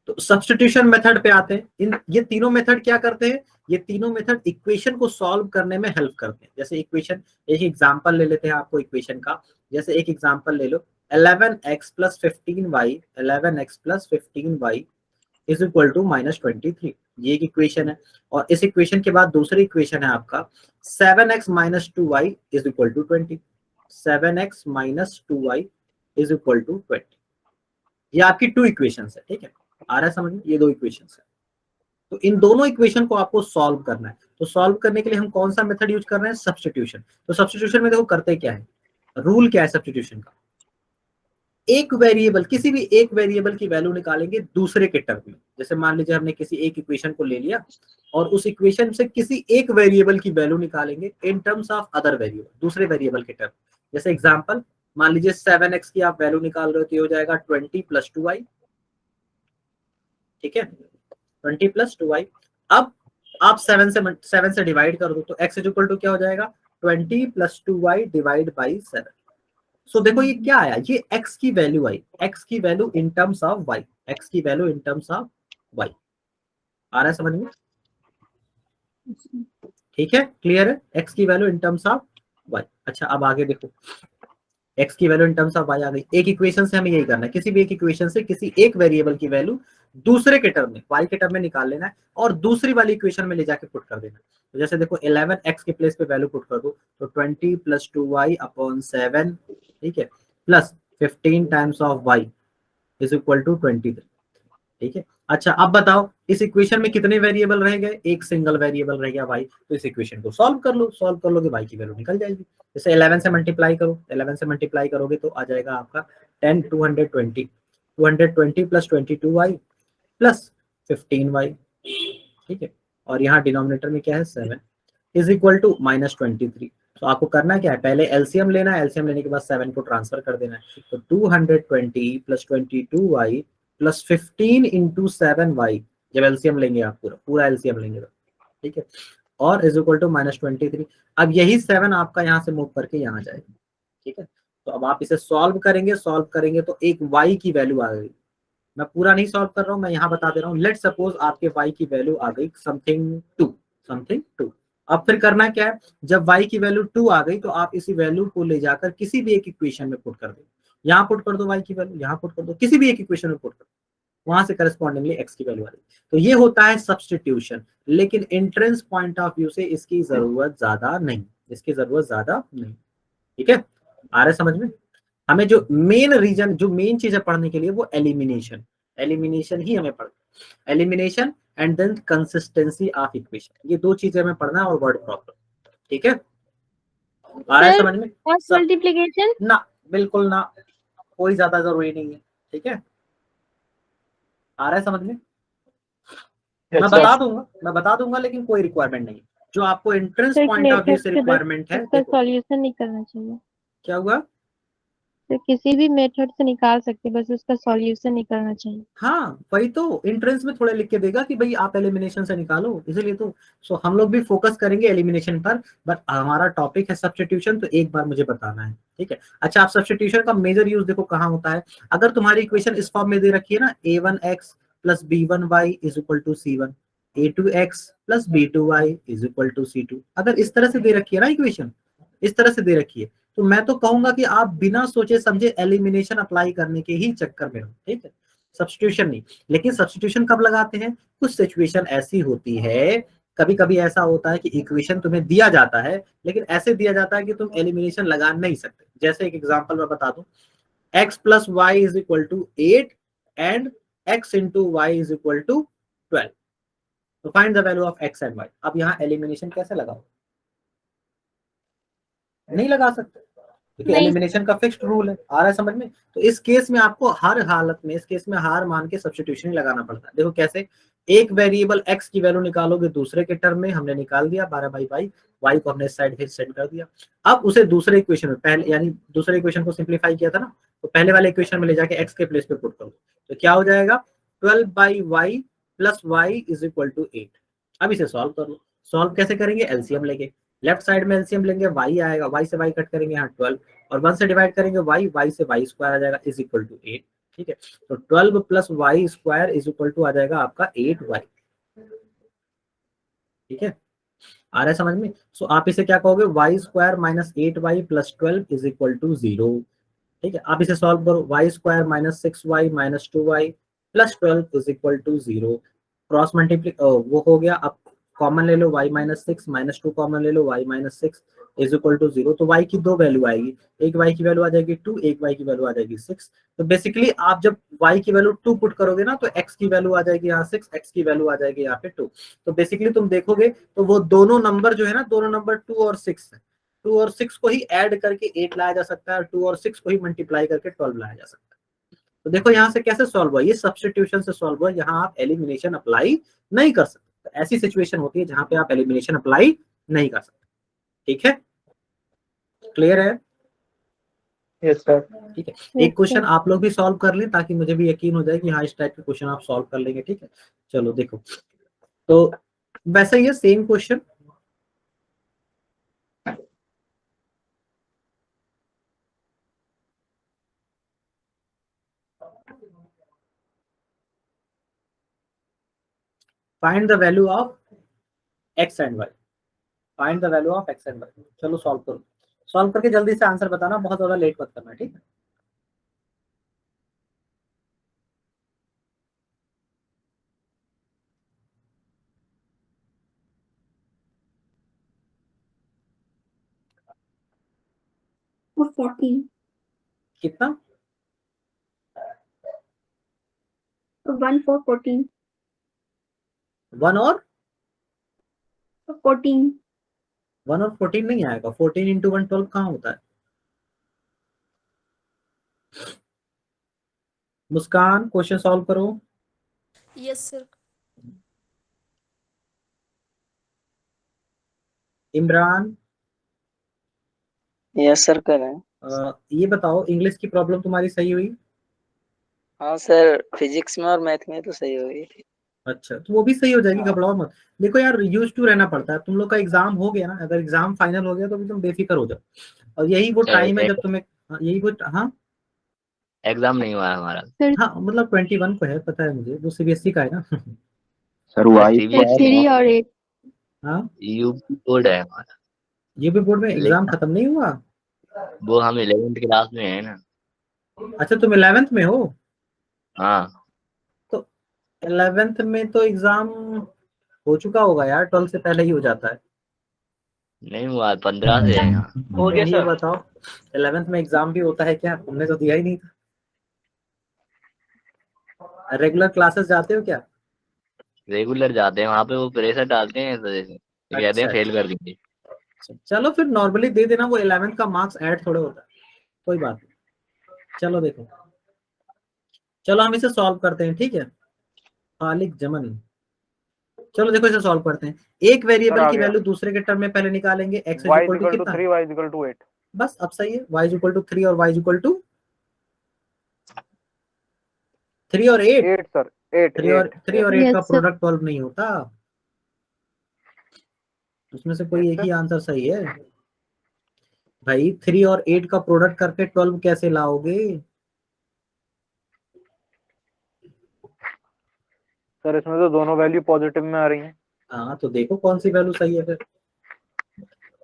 तो सब्स्टिट्यूशन मेथड पे आते हैं। ये तीनों मेथड क्या करते हैं, ये तीनों मेथड इक्वेशन को सॉल्व करने में हेल्प करते हैं। जैसे इक्वेशन, एक एग्जांपल ले लेते हैं आपको इक्वेशन का, जैसे एक एग्जांपल ले लो, 11x + 15y, 11x + 15y is equal to -23, ये एक इक्वेशन है। और इस इक्वेशन के बाद दूसरी इक्वेशन है आपका 7x - 2y is equal to 20, 7x - 2y is equal to 20। ये आपकी 2 इक्वेशंस है, ठीक है, आ रहा है समझ में, ये 2 इक्वेशंस है। तो इन दोनों इक्वेशन को आपको सॉल्व करना है, तो सॉल्व करने के लिए हम कौन सा मेथड यूज कर रहे हैं, सब्स्टिट्यूशन। तो सब्स्टिट्यूशन में देखो करते क्या है, रूल क्या है सब्स्टिट्यूशन का, एक वेरिएबल, किसी भी एक वेरिएबल की वैल्यू निकालेंगे दूसरे के टर्म में। जैसे मान लीजिए हमने किसी एक इक्वेशन को ले लिया और उस इक्वेशन से किसी एक वेरिएबल की वैल्यू निकालेंगे in terms of other variable, दूसरे वेरिएबल के टर्म। जैसे एग्जांपल मान लीजिए 7x की आप वैल्यू निकाल रहे हो तो ये हो जाएगा 20 + 2y, ठीक है, 20 + 2y। अब आप 7 से डिवाइड कर दो तो x इक्वल टू क्या हो जाएगा, 20 + 2y डिवाइड बाई 7। सो देखो ये क्या आया, ये x की वैल्यू आई, x की value in terms of y, x की value in terms of y। आ रहा है समझ में, ठीक है, क्लियर है, x की value in terms of y। अच्छा अब आगे देखो, x की value in terms of y आ गई। एक इक्वेशन से हमें यही करना है, किसी भी एक इक्वेशन से किसी एक वेरिएबल की वैल्यू दूसरे के टर्म में, y के टर्म में निकाल लेना है और दूसरी वाली इक्वेशन में ले जाके पुट कर देना है। तो जैसे देखो 11x के प्लेस पे वैल्यू पुट कर दो तो 20 + 2y अपॉन 7, ठीक है, plus 15 times of y is equal to 23, ठीक है। अच्छा अब बताओ इस इक्वेशन में कितने वेरिएबल रह गए, एक सिंगल वेरिएबल रह गया y, तो इस इक्वेशन को सॉल्व कर लो, सॉल्व कर लोगे y की वैल्यू निकल जाएगी। जैसे 11 से मल्टीप्लाई करो, 11 से मल्टीप्लाई करोगे तो आ जाएगा आपका 10 220, 220 + 22y प्लस 15y, ठीक है, और यहाँ डिनोमिनेटर में क्या है 7 इज इक्वल टू -23। तो आपको करना क्या है, पहले एलसीएम लेना है, एलसीएम लेने के बाद 7 को ट्रांसफर कर देना है। तो 220 + 22y प्लस 15 × 7y, जब एलसीएम लेंगे आप पूरा एलसीएम लेंगे, ठीक है, और इज इक्वल टू -23। अब यही 7 आपका यहाँ से मूव करके यहाँ जाएगा, ठीक है। तो अब आप इसे सॉल्व करेंगे तो एक y की वैल्यू आ गई। मैं पूरा नहीं सॉल्व कर रहा हूँ, मैं यहाँ बता दे रहा हूँ। लेट सपोज आपके y की वैल्यू आ गई समथिंग 2। अब फिर करना क्या है, जब y की वैल्यू 2 आ गई तो आप इसी वैल्यू को ले जाकर किसी भी एक इक्वेशन में पुट कर दो। यहाँ पुट कर दो y की वैल्यू, यहाँ पुट कर दो, किसी भी एक इक्वेशन में पुट कर दो, वहां से करस्पॉन्डिंगली x की वैल्यू आ रही है। तो ये होता है सब्स्टिट्यूशन, लेकिन एंट्रेंस पॉइंट ऑफ व्यू से इसकी जरूरत ज्यादा नहीं, इसकी जरूरत ज्यादा नहीं। ठीक है, आ रहा है समझ में? हमें जो मेन रीजन, जो मेन चीज है पढ़ने के लिए वो एलिमिनेशन, एलिमिनेशन ही हमें पढ़ना, elimination and then consistency of equation, ये दो चीजें हमें पढ़ना है और वर्ड प्रॉब्लम। ठीक है, आ रहा है समझ में? क्रॉस मल्टीप्लिकेशन ना, बिल्कुल ना, कोई ज्यादा जरूरी नहीं है। ठीक है, आ रहा है समझ में? मैं बता दूंगा लेकिन कोई रिक्वायरमेंट नहीं। जो आपको एंट्रेंस तो एक पॉइंट ऑफ व्यू मेथड से से रिक्वायरमेंट है, इसका देखो सॉल्यूशन नहीं करना चाहिए, क्या हुआ। तो किसी भी मेथड से निकाल सकते, बस उसका सॉल्यूशन नहीं करना चाहिए। हाँ वही तो, एंट्रेंस में थोड़ा लिख के देगा कि भाई आप एलिमिनेशन से निकालो, इसीलिए तो। सो हम लोग भी फोकस करेंगे एलिमिनेशन पर, बट हमारा टॉपिक है सब्स्टिट्यूशन, तो एक बार मुझे बताना है। ठीक है, अच्छा, आप सब्स्टिट्यूशन का मेजर यूज देखो कहाँ होता है। अगर तुम्हारी इक्वेशन इस फॉर्म में दे रखी है ना, a1x plus b1y is equal to c1, a2x plus b2y is equal to c2, अगर इस तरह से दे रखी है ना इक्वेशन, इस तरह से दे रखी है, तो मैं तो कहूंगा कि आप बिना सोचे समझे एलिमिनेशन अप्लाई करने के ही चक्कर में हो। ठीक है, सब्स्टिट्यूशन नहीं। लेकिन सब्स्टिट्यूशन कब लगाते हैं? कुछ सिचुएशन ऐसी होती है, कभी कभी ऐसा होता है कि इक्वेशन तुम्हें दिया जाता है, लेकिन ऐसे दिया जाता है कि तुम एलिमिनेशन लगा नहीं सकते। जैसे एक एग्जांपल मैं बता दूं, x plus y is equal to 8 and x into y is equal to 12, तो find the value of x and y। अब यहाँ एलिमिनेशन कैसे लगाओ? नहीं लगा सकते, क्योंकि नहीं। एलिमिनेशन का फिक्स्ड रूल है। आ रहा है समझ में? तो इस केस में आपको हर हालत में, इस केस में हार मान के सब्स्टिट्यूशन लगाना पड़ता है। देखो कैसे, एक वेरिएबल x की वैल्यू निकालोगे दूसरे के टर्म में, हमने निकाल दिया 12/y, y को हमने इस साइड फिर सेट कर दिया। अब उसे दूसरे इक्वेशन में, पहले यानी दूसरे इक्वेशन को सिंप्लीफाई किया था ना, तो पहले वाले इक्वेशन में ले जाके x के प्लेस पे पुट करो, तो क्या हो जाएगा, 12/y plus y is equal to 8। अब इसे सॉल्व कर लो। सॉल्व कैसे करेंगे? एलसीएम लेंगे, लेफ्ट साइड में एलसीएम लेंगे, y आएगा, y से y कट करेंगे यहाँ 12, और 1 से डिवाइड करेंगे y से y स्क्वायर आ जाएगा इज इक्वल टू 8। ठीक है, तो 12 plus y square is equal to आ जाएगा आपका 8y। ठीक है, आ रहा है समझ में? सो आप इसे क्या कहोगे, y square minus 8y plus 12 is equal to 0। ठीक है, आप इसे सॉल्व करो, y square minus 6y minus 2y plus 12 is equal to 0, cross multiply वो हो गया। अब कॉमन ले लो, y माइनस 6 माइनस 2 कॉमन ले लो, y minus 6 is equal to 0, तो y की दो वैल्यू आएगी, एक y की वैल्यू आ जाएगी 2, एक y की वैल्यू आ जाएगी 6। तो बेसिकली आप जब y की वैल्यू 2 पुट करोगे ना, तो x की वैल्यू आ जाएगी यहाँ 6, x की वैल्यू आ जाएगी यहाँ पे 2। तो बेसिकली तुम देखोगे तो वो दोनों नंबर जो है ना, दोनों नंबर 2 और 6 है, 2 और 6 को ही ऐड करके 8 लाया जा सकता है, और 2 और 6 को ही मल्टीप्लाई करके 12 लाया जा सकता है। तो देखो यहाँ से कैसे सॉल्व हुआ, ये सब्स्टिट्यूशन से सॉल्व हुआ, यहाँ आप एलिमिनेशन अप्लाई नहीं कर सकते। तो ऐसी सिचुएशन होती है जहां पे आप एलिमिनेशन अप्लाई नहीं कर सकते। ठीक है, क्लियर है? Yes sir. ठीक है, एक क्वेश्चन आप लोग भी सॉल्व कर लें ताकि मुझे भी यकीन हो जाए कि हाँ इस टाइप के क्वेश्चन आप सॉल्व कर लेंगे। ठीक है, चलो देखो, तो वैसे ये same question, find the value of x and y, find the value of x and y। चलो सॉल्व करो, सॉल्व करके जल्दी से आंसर बताना, बहुत ज्यादा लेट मत करना। ठीक है, और 14 कितना? 1 for 14 1 और 14 1 और 14 नहीं आएगा, 14 इंटू 1 12 कहाँ होता है? मुस्कान क्वेश्चन सॉल्व करो। Yes sir. Imran, yes sir कर रहे हैं। ये बताओ इंग्लिश की प्रॉब्लम तुम्हारी सही हुई? हाँ सर, फिजिक्स में और मैथ में तो सही हो गई। अच्छा, तो वो भी सही हो जाएगी, हाँ। घबराओ मत। देखो यार, यूज टू रहना पड़ता है। तुम लोग का एग्जाम हो गया ना, अगर एग्जाम फाइनल हो गया तो भी तुम बेफिक्र हो जाओ, और यही वो सर, टाइम है जब तुम्हें, यही वो, हाँ एग्जाम नहीं हुआ है हमारा। हाँ, मतलब 21 को है, पता है मुझे, वो सीबीएसई का है ना। सर वाई थ्री और 8 हाँ, यूपी बोर्ड है हमारा। यूपी बोर्ड में एग्जाम लेकिन खत्म नहीं हुआ? वो हम 11th क्लास में है ना। अच्छा, तुम 11th में हो? हाँ, तो 11th में तो एग्जाम हो चुका होगा यार, 12 से पहले ही हो जाता है। नहीं हुआ, 15 से है यहाँ। हो गया ये सर। बताओ 11th में एग्जाम भी होता है क्या? तुमने तो दिया ही नहीं था। रेगुलर क्लासेस जाते हो क्या? रेगुलर जाते हैं, वहाँ पे वो प्रेशर डालते हैं इस वजह से, तो कहते हैं अच्छा, फेल कर देंगे। चलो फिर नॉर्मली दे देना, वो 11th का मार्क्स ऐड थोड़े होता है, कोई बात नहीं। चलो देखो, चलो हम इसे सॉल्व करते हैं, ठीक है। खालिक जमन, चलो देखो इसे सॉल्व करते हैं। एक सर वेरिएबल आ की गया। वैल्यू दूसरे के टर्म में पहले निकालेंगे। x y equal to equal to कितना? 3, y इक्वल टू 8। बस अब सही है, y इक्वल टू 3 और y इक्वल टू 3 और 8। 8 सर, 8 3 और 8 Yes, का sir. प्रोडक्ट 12 नहीं होता, उसमें से कोई एक ही आंसर सही है भाई। 3 और 8 का प्रोडक्ट करके 12 कैसे लाओगे? सर इसमें तो दोनों वैल्यू पॉजिटिव में आ रही हैं। हाँ तो देखो कौन सी वैल्यू सही है फिर,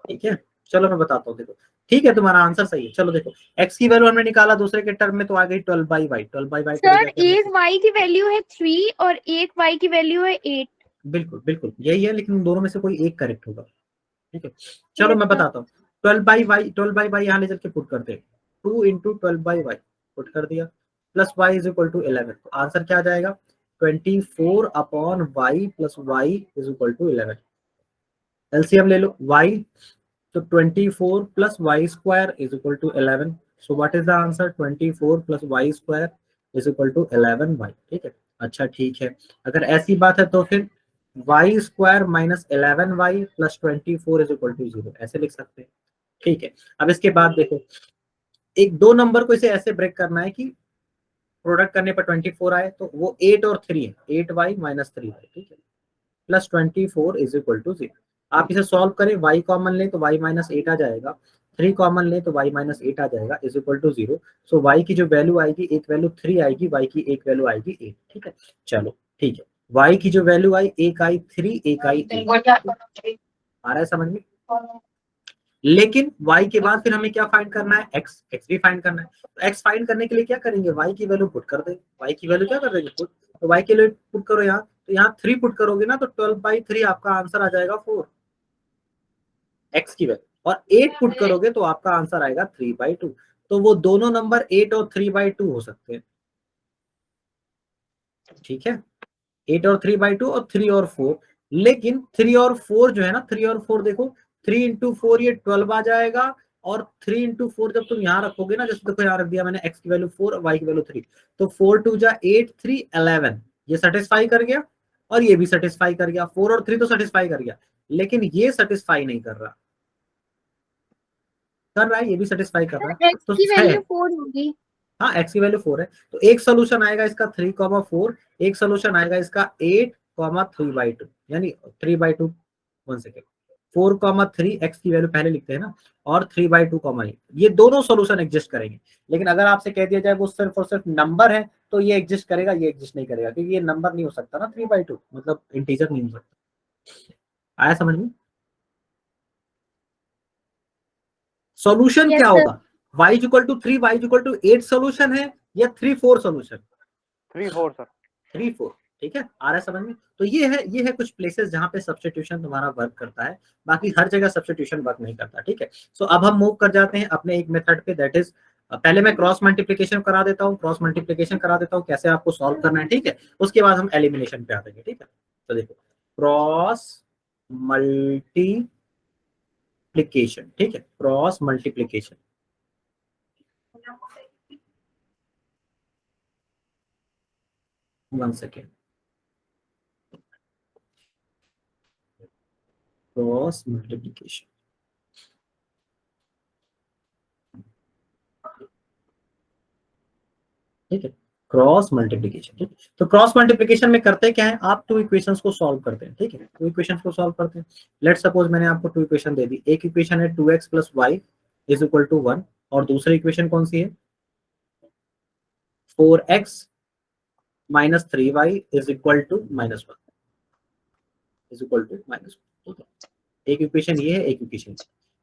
ठीक है। चलो मैं बताता हूँ, देखो ठीक है तुम्हारा आंसर सही है। चलो देखो x की वैल्यू हमने निकाला दूसरे के टर्म में, तो आ गई 12/y। 12/y को ले सर जाके हमने- एक y की वैल्यू है 3 और एक y की वैल्यू है 8। बिल्कुल बिल्कुल यही है, लेकिन दोनों में से कोई एक करेक्ट होगा, ठीक है। चलो Yes, मैं sir. बताता हूँ। 12/y यहाँ ले चल के पुट करते हैं। 2 इंटू 12/y पुट कर दिया, plus y is equal to 11। तो आंसर क्या आ जाएगा? 24 upon y plus y is equal to 11। LCM ले लो y, तो 24 plus y square is equal to 11। So what is the answer? 24 plus y square is equal to 11y, ठीक है। अच्छा ठीक है, अगर ऐसी बात है तो फिर y square minus 11y plus 24 is equal to 0, ऐसे लिख सकते हैं, ठीक है। अब इसके बाद देखो, एक दो नंबर को इसे ऐसे ब्रेक करना है कि प्रोडक्ट करने पर 24 आए, तो वो 8 और 3 है, 8y माइनस 3y, ठीक है, प्लस 24 इज इक्वल टू 0। आप इसे सॉल्व करें, y कॉमन लें तो y माइनस 8 आ जाएगा, 3 कॉमन लें तो y माइनस 8 आ जाएगा, is equal to 0। So y की जो वैल्यू आएगी, एक वैल्यू 3 आएगी, y की एक वैल्यू आएगी 8, ठीक है। चलो ठीक है, y की जो वैल्यू आई, एक आई 3, एक आई 8, आ रहा है समझ में? लेकिन y के बाद फिर हमें क्या फाइंड करना है? x भी फाइंड करना है। तो x फाइंड करने के लिए क्या करेंगे? y की वैल्यू पुट कर देंगे। y की वैल्यू क्या कर देंगे? पुट। तो y के लिए पुट करो यहाँ, तो यहाँ 3 पुट करोगे ना, तो 12/3 आपका आंसर आ जाएगा 4, x की वैल्यू। और 8 पुट करोगे तो आपका आंसर आएगा 3/2। तो वो दोनों नंबर 8 और 3/2 हो सकते हैं, ठीक है। 8 और 3/2 और 3 और 4। लेकिन 3 और 4 जो है ना, 3 और 4 देखो, 3 इंटू 4 ये 12 आ जाएगा, और 3 इंटू 4 जब तुम यहाँ रखोगे ना, जैसे देखो यहाँ रख दिया मैंने, x की वैल्यू 4 और y की वैल्यू 3, तो 4 2 जा 8 3 11, ये सेटिस्फाई कर गया, और ये भी सेटिस्फाई कर गया। 4 और 3 तो सेटिस्फाई कर गया, लेकिन ये सेटिस्फाई नहीं कर रहा, कर रहा है, ये भी सेटिस्फाई कर रहा है, x तो की 6 वैल्यू है। 4 होगी। हाँ x की वैल्यू 4 है, तो एक सोल्यूशन आएगा इसका 3,4, एक सोल्यूशन आएगा इसका 8,3/2, यानी 3/2। 1 सेकेंड, 4,3 x की वैल्यू पहले लिखते हैं ना, और 3/2 8, ये दोनों सोल्यूशन एग्जिस्ट करेंगे। लेकिन अगर आपसे कह दिया जाए वो सिर्फ और सिर्फ नंबर है, तो ये एग्जिस्ट करेगा, ये एग्जिस्ट नहीं करेगा, क्योंकि ये नंबर नहीं हो सकता ना, 3/2 मतलब इंटीजर नहीं हो सकता। आया समझ में? सॉल्यूशन Yes, क्या sir. होगा? y equal to 3, y equal to 8 solution है, या 3 4 सोल्यूशन? 3 4 सर। 3 4, ठीक है। आ रहा है समझ में? तो ये है कुछ प्लेसेस जहां पे सब्स्टिट्यूशन तुम्हारा वर्क करता है, बाकी हर जगह सब्स्टिट्यूशन वर्क नहीं करता, ठीक है। सो अब हम मूव कर जाते हैं अपने एक मेथड पे, दैट इज, पहले मैं क्रॉस मल्टीप्लिकेशन करा देता हूँ, कैसे आपको सॉल्व करना है, ठीक है। उसके बाद हम एलिमिनेशन पे आ जाएंगे, ठीक है। तो देखो, क्रॉस मल्टीप्लिकेशन, ठीक है, cross multiplication. One second, cross multiplication, ठीक है, क्रॉस मल्टीप्लिकेशन, ठीक है। तो क्रॉस मल्टीप्लिकेशन में करते क्या है, आप टू इक्वेशंस को सॉल्व करते हैं, ठीक है, टू इक्वेशंस को सॉल्व करते हैं। लेट्स सपोज मैंने आपको टू इक्वेशन दे दी, एक इक्वेशन है 2x plus y is equal to 1, और दूसरी इक्वेशन कौन सी है? 4x minus 3y is equal to minus 1, is equal to minus 1, ठीक है। एक इक्वेशन ये है, एक इक्वेशन,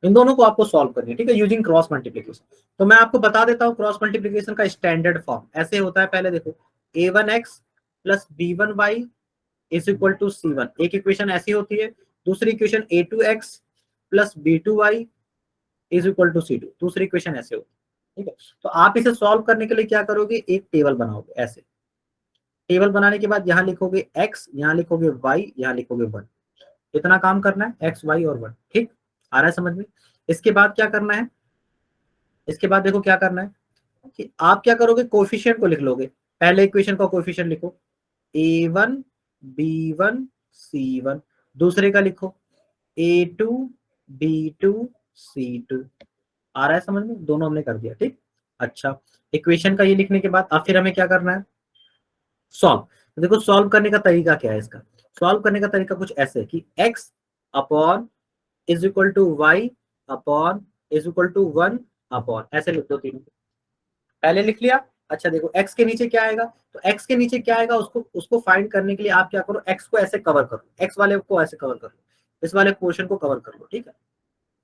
इन दोनों को आपको सॉल्व करनी है, ठीक है, यूजिंग क्रॉस मल्टीप्लिकेशन। तो मैं आपको बता देता हूँ क्रॉस मल्टीप्लिकेशन का स्टैंडर्ड फॉर्म ऐसे होता है। पहले देखो, a1x plus b1y is equal to c1। एक इक्वेशन ऐसी होती है। दूसरी equation a2x plus b2y is equal to c2, दूसरी इक्वेशन ऐसे होती है। ठीक है, तो आप इसे सॉल्व करने के लिए क्या करोगे, एक टेबल बनाओगे। ऐसे टेबल बनाने के बाद यहाँ लिखोगे x, यहाँ लिखोगे y, यहाँ लिखोगे 1। इतना काम करना है, x y और 1। ठीक, आ रहा है समझ में। इसके बाद क्या करना है, इसके बाद देखो क्या करना है कि आप क्या करोगे, कोएफिशिएंट को लिख लोगे। पहले इक्वेशन का कोएफिशिएंट लिखो a1 b1 c1, दूसरे का लिखो a2 b2 c2। आ रहा है समझ में, दोनों हमने कर दिया। ठीक, अच्छा इक्वेशन का ये लिखने के बाद अब फिर हमें क्या करना है, सॉल्व। तो देखो सॉल्व करने का तरीका क्या है, इसका सॉल्व करने का तरीका कुछ ऐसे है कि x upon is equal to y upon is equal to 1 upon, ऐसे लिख दो तीनों। पहले लिख लिया। अच्छा देखो x के नीचे क्या आएगा, तो x के नीचे क्या आएगा उसको फाइंड करने के लिए आप क्या करो, x को ऐसे कवर करो, x वाले को ऐसे कवर कर लो, इस वाले पोर्शन को कवर कर लो। ठीक है,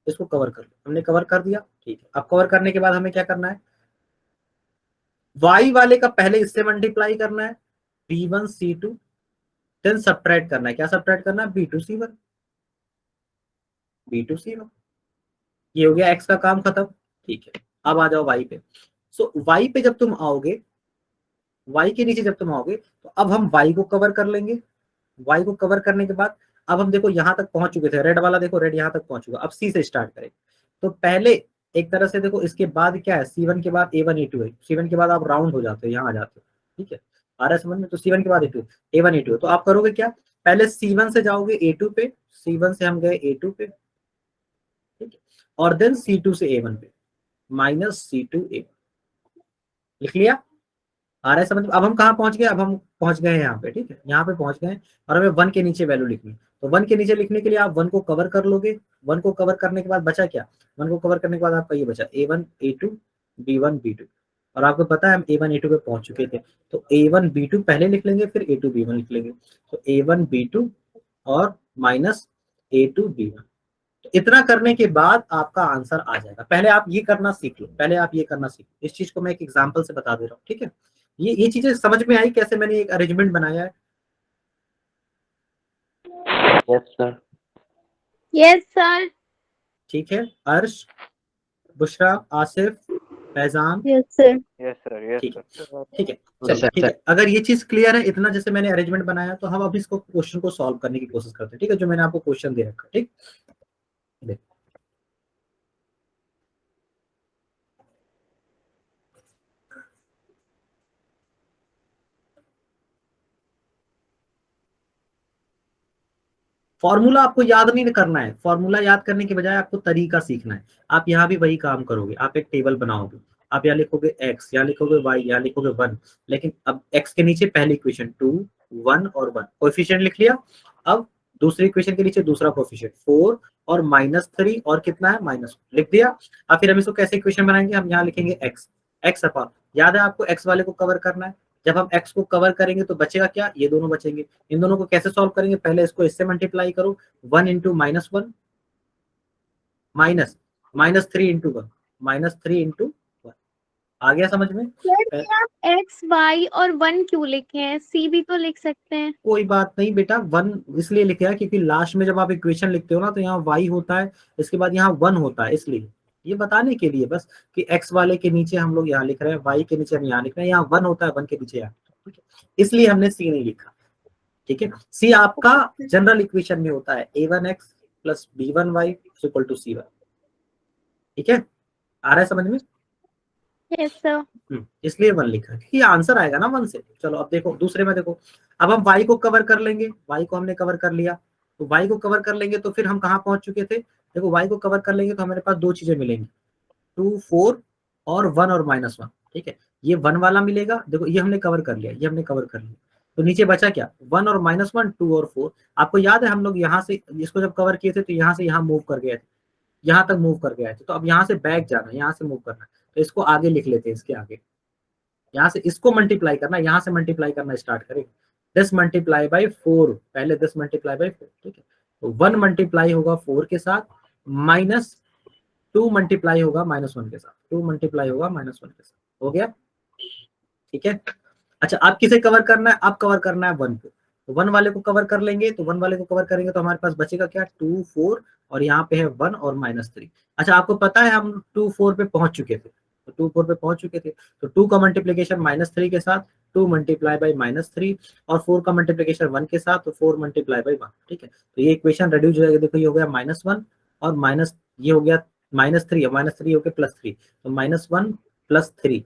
इसको कवर कर लो, हमने कवर कर दिया। ठीक है, अब कवर करने के बाद हमें क्या करना है, y वाले का पहले इससे मल्टीप्लाई करना है b1 c2, देन सब्ट्रैक्ट करना है। क्या सब्ट्रैक्ट करना है, b2 c1, b2 c1। ये हो गया x का काम खत्म। ठीक है, अब आ जाओ y पे। सो y पे जब तुम आओगे, y के नीचे जब तुम आओगे तो अब हम y को कवर कर लेंगे। y को कवर करने के बाद अब हम देखो यहां तक पहुंच चुके थे, रेड वाला देखो, रेड यहां तक पहुंच चुका। अब c से स्टार्ट करें तो पहले एक तरह से देखो, इसके बाद क्या है, c1 के बाद a1 a2 है। c1 के बाद आप राउंड हो जाते हो, यहाँ आ जाते हो। ठीक है, आ रहा है समझ में। तो c1 के बाद a1 a2, तो आप करोगे क्या, पहले c1 से जाओगे a2 पे, c1 से हम गए a2 पे। ठीक है, और देन c2 से a1 पे, माइनस c2 a1। लिख लिया, आ रहा है समझ में। अब हम कहाँ पहुंच गए, अब हम पहुंच गए हैं यहाँ पे। ठीक है, यहाँ पे पहुंच गए और हमें 1 के नीचे वैल्यू लिखनी है। तो 1 के नीचे लिखने के लिए आप 1 को कवर कर लोगे। 1 को कवर करने के बाद बचा क्या, 1 को कवर करने के बाद आपका ये बचा a1 a2 b1 b2। और आपको पता है हम a1 a2 पे पहुंच चुके थे, तो a1 b2 पहले लिख लेंगे, फिर a2 b1 लिख लेंगे। तो a1 b2 और माइनस a2 b1। तो इतना करने के बाद आपका आंसर आ जाएगा। पहले आप ये करना सीख लो, पहले आप ये करना सीख लो। इस चीज को मैं एक एग्जांपल से बता दे रहा हूँ। ठीक है, ये चीजें समझ में आई कैसे मैंने एक अरेंजमेंट बनाया है। Yes sir. Yes sir. ठीक है, अर्श, Bushra, Asif, Faizan. Yes sir. Yes sir, yes ठीक है, सर। ठीक है, चलो ठीक है। अगर ये चीज क्लियर है इतना, जैसे मैंने अरेंजमेंट बनाया, तो हम अब इसको क्वेश्चन को सॉल्व करने की कोशिश करते हैं। ठीक है, जो मैंने आपको क्वेश्चन दे रखा। ठीक, फॉर्मूला आपको याद नहीं करना है, फॉर्मूला याद करने के बजाय आपको तरीका सीखना है। आप यहाँ भी वही काम करोगे, आप एक टेबल बनाओगे, आप यहाँ लिखोगे x, यहाँ लिखोगे y, यहाँ लिखोगे 1। लेकिन अब x के नीचे पहली इक्वेशन 2 1 और 1, कोएफिशिएंट लिख लिया। अब दूसरी इक्वेशन के नीचे दूसरा कोएफिशिएंट 4 और -3 और कितना है -1 लिख दिया। अब फिर हम इसको कैसे इक्वेशन बनाएंगे, हम यहाँ लिखेंगे x अपॉन, याद है आपको x वाले को कवर करना है। जब हम x को कवर करेंगे तो बचेगा क्या, ये दोनों बचेंगे। इन दोनों को कैसे सॉल्व करेंगे, पहले इसको इससे मल्टीप्लाई करो, 1 इंटू -1 माइनस 3 इंटू 1 -3 इंटू 1। आ गया समझ में। सर आप x y और 1 क्यों लिखे हैं, c भी तो लिख सकते हैं। कोई बात नहीं बेटा, 1 इसलिए लिखे है क्योंकि लास्ट में जब आप इक्वेशन लिखते हो ना, तो यहाँ y होता है, इसके बाद यहाँ 1 होता है, इसलिए ये बताने के लिए बस कि x वाले के नीचे हम लोग यहाँ लिख रहे हैं, y के नीचे हम यहाँ लिख रहे हैं, यहाँ 1 होता है, 1 के नीचे यहाँ। ठीक है, इसलिए हमने c नहीं लिखा। ठीक है, c आपका जनरल इक्वेशन में होता है a1x plus b1y equal to c1। ठीक है, आ रहा है समझ में। Yes sir. इसलिए 1 लिखा है कि आंसर आएगा ना 1 से। चलो अब देखो दूसरे में, देखो अब हम y को कवर कर लेंगे, y को हमने कवर कर लिया। तो y को कवर कर लेंगे तो फिर हम कहाँ पहुंच चुके थे, देखो y को कवर कर लेंगे तो हमारे पास दो चीजें मिलेंगी, 2 4 और 1 और -1। ठीक है, ये 1 वाला मिलेगा, देखो ये हमने कवर कर लिया, ये हमने कवर कर लिया। तो नीचे बचा क्या, 1 और -1, 2 और 4। आपको याद है हम लोग यहाँ से इसको जब कवर किए थे तो यहाँ से यहाँ मूव कर गए थे, यहाँ तक मूव कर गए थे। तो अब यहाँ से बैक जाना है, यहाँ से मूव करना है, तो इसको आगे लिख लेते हैं, इसके आगे यहाँ से इसको मल्टीप्लाई करना, यहाँ से मल्टीप्लाई करना स्टार्ट करेंगे। 10 मल्टीप्लाई बाई 4, पहले 10 मल्टीप्लाई बाई 4। ठीक है, तो 1 मल्टीप्लाई होगा 4 के साथ, -2 मल्टीप्लाई होगा -1 के साथ, 2 मल्टीप्लाई होगा -1 के साथ। हो गया, ठीक है। अच्छा आप किसे कवर करना है, आप कवर करना है 1 को, तो 1 वाले को कवर कर लेंगे, तो 1 वाले को कवर करेंगे तो हमारे पास बचेगा क्या 2 4 और यहाँ पे है 1 और -3। अच्छा आपको पता है हम 2 4 पे पहुंच चुके थे, तो 2 4 पे पहुंच चुके थे, तो 2 का मल्टीप्लीकेशन -3 के साथ 2 मल्टीप्लाई बाई -3 और 4 का मल्टीप्लीकेशन 1 के साथ तो 4 मल्टीप्लाई बाई 1। ठीक है, तो ये इक्वेशन रेड्यूस हो जाएगा, देखो ये हो गया -1 और माइनस ये हो गया -3 और -3 हो गया +3, तो -1 + 3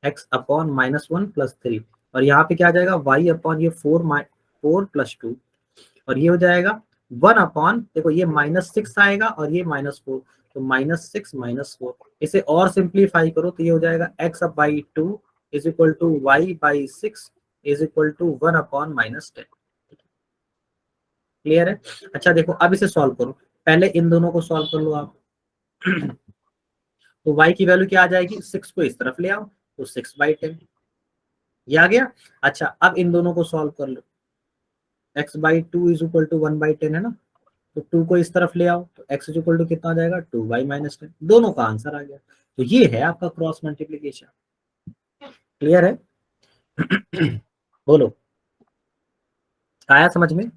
x अपॉन -1 + 3 और यहाँ पे क्या आ जाएगा y अपॉन ये 4 + 2 और ये हो जाएगा 1 अपॉन, देखो ये -6 आएगा और ये -4, तो -6 - 4। इसे और सिंप्लीफाई करो तो ये हो जाएगा x/2 is equal to y/6 is equal to 1 upon -10। Clear है? अच्छा देखो अब इसे सॉल्व करो, पहले इन दोनों को सॉल्व कर लो आप। तो y की वैल्यू क्या आ जाएगी, 6 को इस तरफ ले आओ तो 6/10 ये आ गया। अच्छा अब इन दोनों को सॉल्व कर लो, x/2 इज इक्वल टू 1/10 है ना, तो 2 को इस तरफ ले आओ तो x इज इक्वल टू कितना आ जाएगा 2y-10, दोनों का आंसर आ गया। तो ये है आपका क्रॉस मल्टीप्लीकेशन। क्लियर है? बोलो, आया समझ में?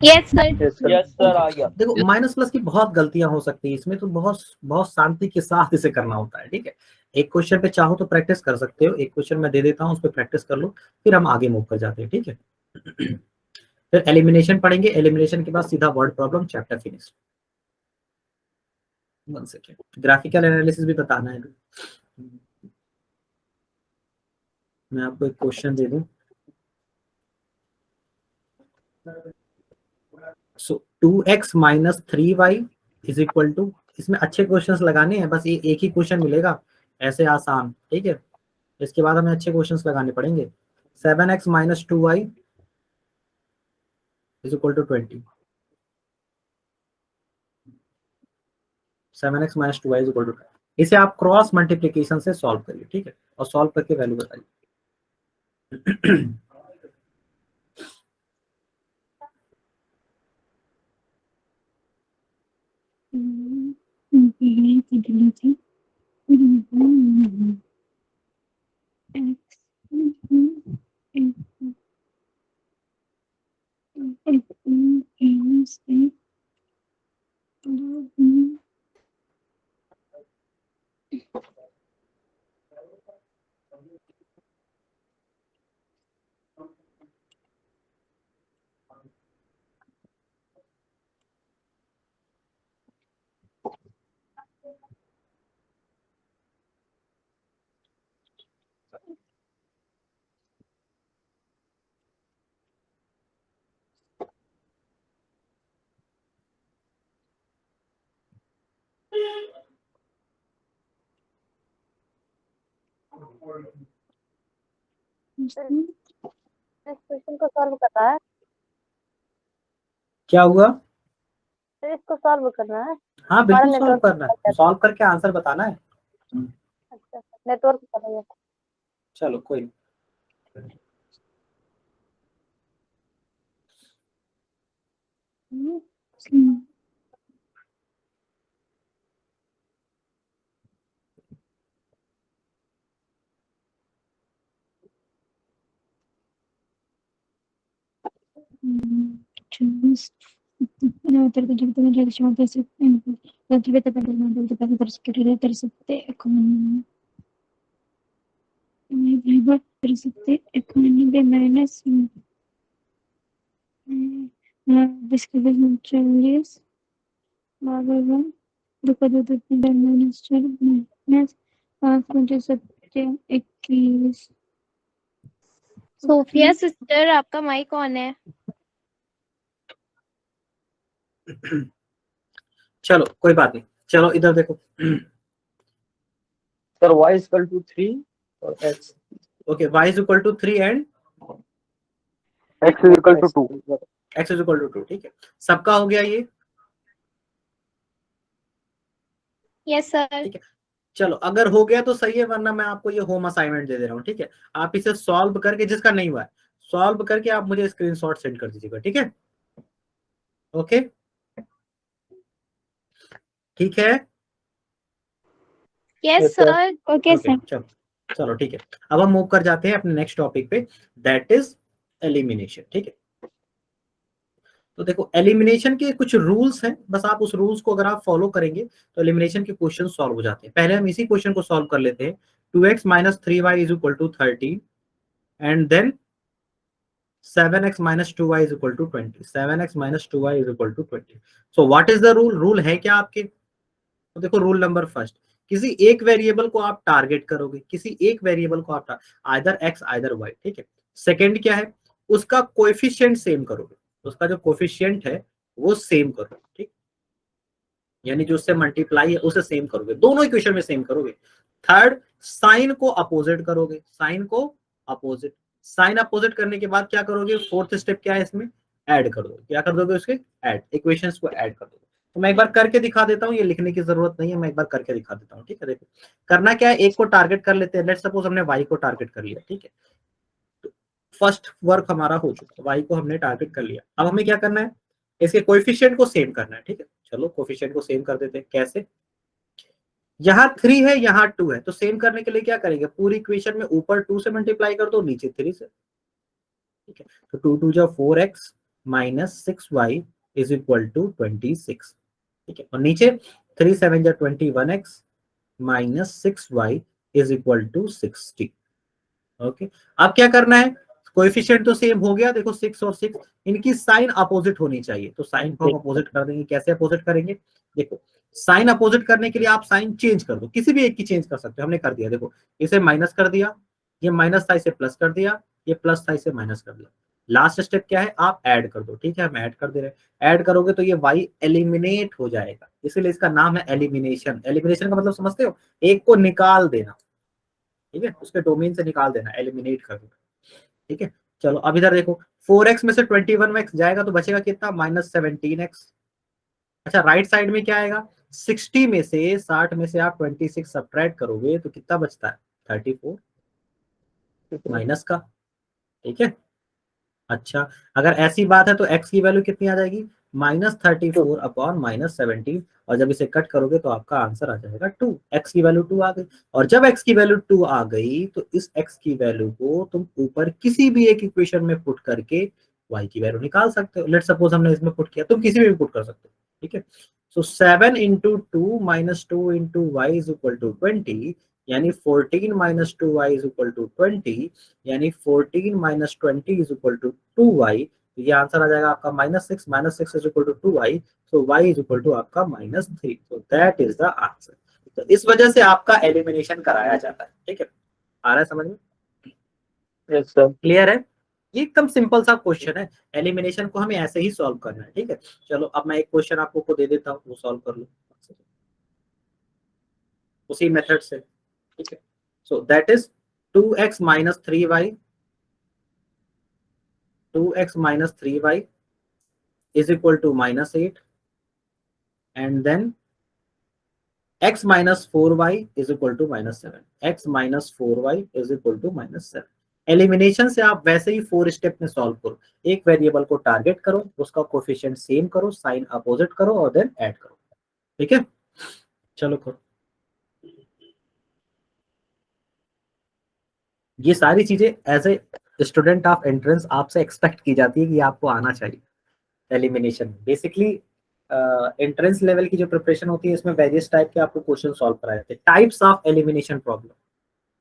Yes sir. यस सर आ गया। देखो माइनस प्लस की बहुत गलतियां हो सकती है इसमें, तो बहुत बहुत शांति के साथ इसे करना होता है। ठीक है, एक क्वेश्चन पे चाहो तो प्रैक्टिस कर सकते हो, एक क्वेश्चन मैं दे देता हूँ उस पर प्रैक्टिस कर लो, फिर हम आगे मूव कर जाते हैं। ठीक है, फिर एलिमिनेशन पढ़ेंगे, एलिमिनेशन के बाद सीधा word problem, chapter finish. 1 second, graphical analysis भी बताना है। मैं आपको एक क्वेश्चन दे दूं, सो 2x - 3y is equal to, इसमें अच्छे क्वेश्चंस लगाने हैं, बस ये एक ही क्वेश्चन मिलेगा ऐसे आसान। ठीक है, इसके बाद हमें अच्छे क्वेश्चंस लगाने पड़ेंगे। 7x - 2y is equal to 20। 7x - 2y is equal to, इसे आप क्रॉस मल्टीप्लीकेशन से सॉल्व करिए। ठीक है, और सॉल्व करके वैल्यू बताइए। इस क्वेश्चन को सॉल्व करना है, क्या हुआ? तो इसको सॉल्व करना है। हाँ हमारा बिल्कुल सॉल्व नेटवर्क करना है, सॉल्व करके आंसर बताना है। अच्छा नेटवर्क कर रही है। चलो कोई नहीं। सोफिया सिस्टर आपका माइक ऑन है। चलो कोई बात नहीं, चलो इधर देखो। Sir y is equal to 3 और x okay, y is equal to 3 and x is equal to 2। x is equal to 2। ठीक है, सबका हो गया ये। Yes sir. ठीक है, चलो अगर हो गया तो सही है, वरना मैं आपको ये होम असाइनमेंट दे दे रहा हूँ। ठीक है, आप इसे सॉल्व करके, जिसका नहीं हुआ है सॉल्व करके आप मुझे स्क्रीनशॉट सेंड कर दीजिएगा। ठीक है, ओके ठीक है। Yes sir. Okay sir. चलो चलो ठीक है, अब हम मूव कर जाते हैं अपने नेक्स्ट टॉपिक पे, दैट इज एलिमिनेशन। ठीक है, तो देखो एलिमिनेशन के कुछ रूल्स हैं, बस आप उस रूल्स को अगर आप फॉलो करेंगे तो एलिमिनेशन के क्वेश्चन सॉल्व हो जाते हैं। पहले हम इसी क्वेश्चन को सॉल्व कर लेते हैं। 2x minus 3y is equal to 30 and then 7x minus 2y is equal to 20। 7x minus 2y is equal to 20। So what is the rule? Rule है क्या आपके? तो देखो रूल नंबर फर्स्ट, किसी एक वेरिएबल को आप टारगेट करोगे, किसी एक वेरिएबल को आप आइदर x आइदर y। ठीक है, सेकंड क्या है, उसका कोएफिशिएंट सेम करोगे, उसका जो कोएफिशिएंट है वो सेम करोगे। ठीक, यानी जो उससे मल्टीप्लाई है उसे सेम करोगे, दोनों इक्वेशन में सेम करोगे। थर्ड, साइन को अपोजिट करोगे, साइन को अपोजिट, साइन अपोजिट करने के बाद क्या करोगे, फोर्थ स्टेप क्या है इसमें, ऐड कर दोगे। क्या कर दोगे उसके, ऐड, इक्वेशंस को ऐड कर दोगे। तो मैं एक बार करके दिखा देता हूँ, ये लिखने की जरूरत नहीं है, मैं एक बार करके दिखा देता हूँ। ठीक है, देखो करना क्या है, एक को टारगेट कर लेते हैं, लेट्स सपोज हमने y को टारगेट कर लिया। ठीक है, तो फर्स्ट वर्क हमारा हो चुका, y को हमने टारगेट कर लिया। अब हमें क्या करना है, इसके कोएफिशिएंट को सेम करना है। ठीक है, चलो कोएफिशिएंट को सेम कर देते हैं। कैसे, यहाँ 3 है यहाँ 2 है, तो सेम करने के लिए क्या करेंगे, पूरी इक्वेशन में ऊपर 2 से मल्टीप्लाई कर दो, नीचे 3 से। ठीक है, तो 2 2 जा 4x minus 6y is equal to 26। ठीक है, और नीचे 3 7 जा 21x minus 6y is equal to 60। Okay, अब क्या करना है, कोएफिशिएंट तो सेम हो गया, देखो 6 और 6, इनकी साइन अपोजिट होनी चाहिए, तो साइन को हम अपोजिट कर देंगे। कैसे अपोजिट करेंगे, देखो साइन अपोजिट करने के लिए आप साइन चेंज कर दो, किसी भी एक की चेंज कर सकते हो, हमने कर दिया। देखो इसे माइनस कर दिया, ये माइनस था इसे प्लस कर दिया, ये प्लस था इसे माइनस कर दिया। लास्ट स्टेप क्या है, आप ऐड कर दो। ठीक है, हम ऐड कर दे रहे हैं, ऐड करोगे तो ये y एलिमिनेट हो जाएगा, इसीलिए इसका नाम है एलिमिनेशन। एलिमिनेशन का मतलब समझते हो, एक को निकाल देना। ठीक है, उसके डोमेन से निकाल देना, एलिमिनेट कर देना। ठीक है, चलो अब इधर देखो, 4x में से 21x जाएगा तो बचेगा कितना, माइनस 17x। अच्छा, राइट साइड में क्या आएगा, 60 में से 60 में से आप 26 सब्ट्रैक्ट करोगे तो कितना बचता है, 34 माइनस का। ठीक है, अच्छा अगर ऐसी बात है तो x की वैल्यू कितनी आ जाएगी, माइनस 34 अपॉन माइनस 17, और जब इसे कट करोगे तो आपका आंसर आ जाएगा 2। x की वैल्यू 2 आ गई, और जब x की वैल्यू 2 आ गई तो इस x की वैल्यू को तुम ऊपर किसी भी एक इक्वेशन में पुट करके y की वैल्यू निकाल सकते हो। लेट सपोज हमने इसमें पुट किया, तुम किसी में भी पुट कर सकते हो। ठीक है, so 7 into 2 minus 2 into y is equal to 20, यानी 14 minus 2y is equal to 20, यानी 14 minus 20 is equal to 2y। ये आंसर आ जाएगा आपका minus 6 is equal to 2y, so y is equal to आपका -3। तो दैट इज द आंसर। तो इस वजह से आपका एलिमिनेशन कराया जाता है। ठीक है, आ रहा है समझ में? Yes sir. क्लियर है? ये एकदम सिंपल सा क्वेश्चन है, एलिमिनेशन को हमें ऐसे ही सॉल्व करना है। ठीक है, चलो अब मैं एक क्वेश्चन आपको को दे देता हूँ, वो सॉल्व कर लो उसी मेथड से। ठीक है, so that is 2x minus 3y, 2x minus 3y is equal to -8, and then x minus 4y is equal to -7, x minus 4y is equal to -7। Elimination से आप वैसे ही 4 स्टेप में सॉल्व करो, एक वेरिएबल को टारगेट करो, उसका coefficient same करो, साइन अपोजिट करो और देन ऐड करो। ठीक है, चलो करो। ये सारी चीजें as a student of entrance आपसे एक्सपेक्ट की जाती है कि आपको आना चाहिए। एलिमिनेशन बेसिकली एंट्रेंस लेवल की जो प्रिपरेशन होती है, इसमें वेरियस टाइप के आपको क्वेश्चन सॉल्व कराए जाते हैं, टाइप्स ऑफ एलिमिनेशन प्रॉब्लम।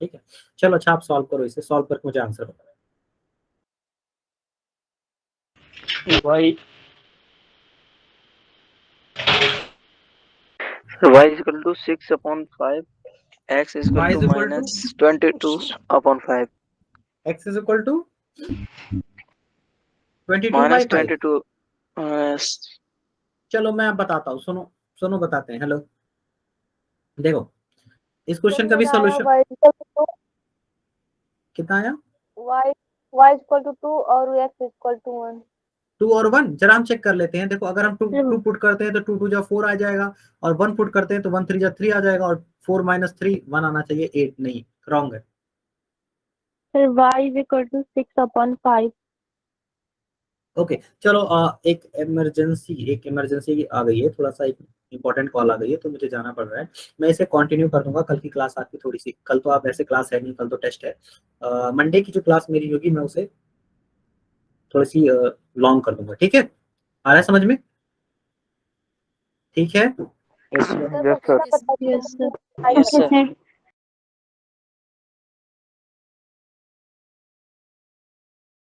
ठीक है, चलो अच्छा आप सॉल्व करो, इसे सॉल्व करके मुझे आंसर बताओ। y is equal to 6 upon 5, x is equal to minus 22 upon 5, x is equal to 22 minus by 5। 22 चलो मैं अब बताता हूँ, सुनो सुनो बताते हैं। हेलो, देखो इस क्वेश्चन का भी सॉल्यूशन कितना आया, y इक्वल टू 2 और x इक्वल टू 1। 2 और 1 जरा हम चेक कर लेते हैं। देखो अगर हम 2 पुट करते हैं तो 2 2 जा 4 आ जाएगा, और 1 पुट करते हैं तो 1 3 जा 3 आ जाएगा, और 4 माइनस 3 1 आना चाहिए, 8 नहीं, रॉन्ग है। फिर y is equal to 6 upon 5। Okay चलो एक इमरजेंसी आ गई है, थोड़ा सा एक इंपॉर्टेंट कॉल आ गई है तो मुझे जाना पड़ रहा है। मैं इसे कंटिन्यू कर दूंगा कल की क्लास आपकी थोड़ी सी, कल तो आप ऐसे क्लास है नहीं, कल तो टेस्ट है। मंडे की जो क्लास मेरी होगी मैं उसे थोड़ी सी लॉन्ग कर दूंगा, ठीक है? आ रहा है समझ में? ठीक है। Yes, sir. Yes, sir. Yes, sir. Yes, sir. Okay, sir.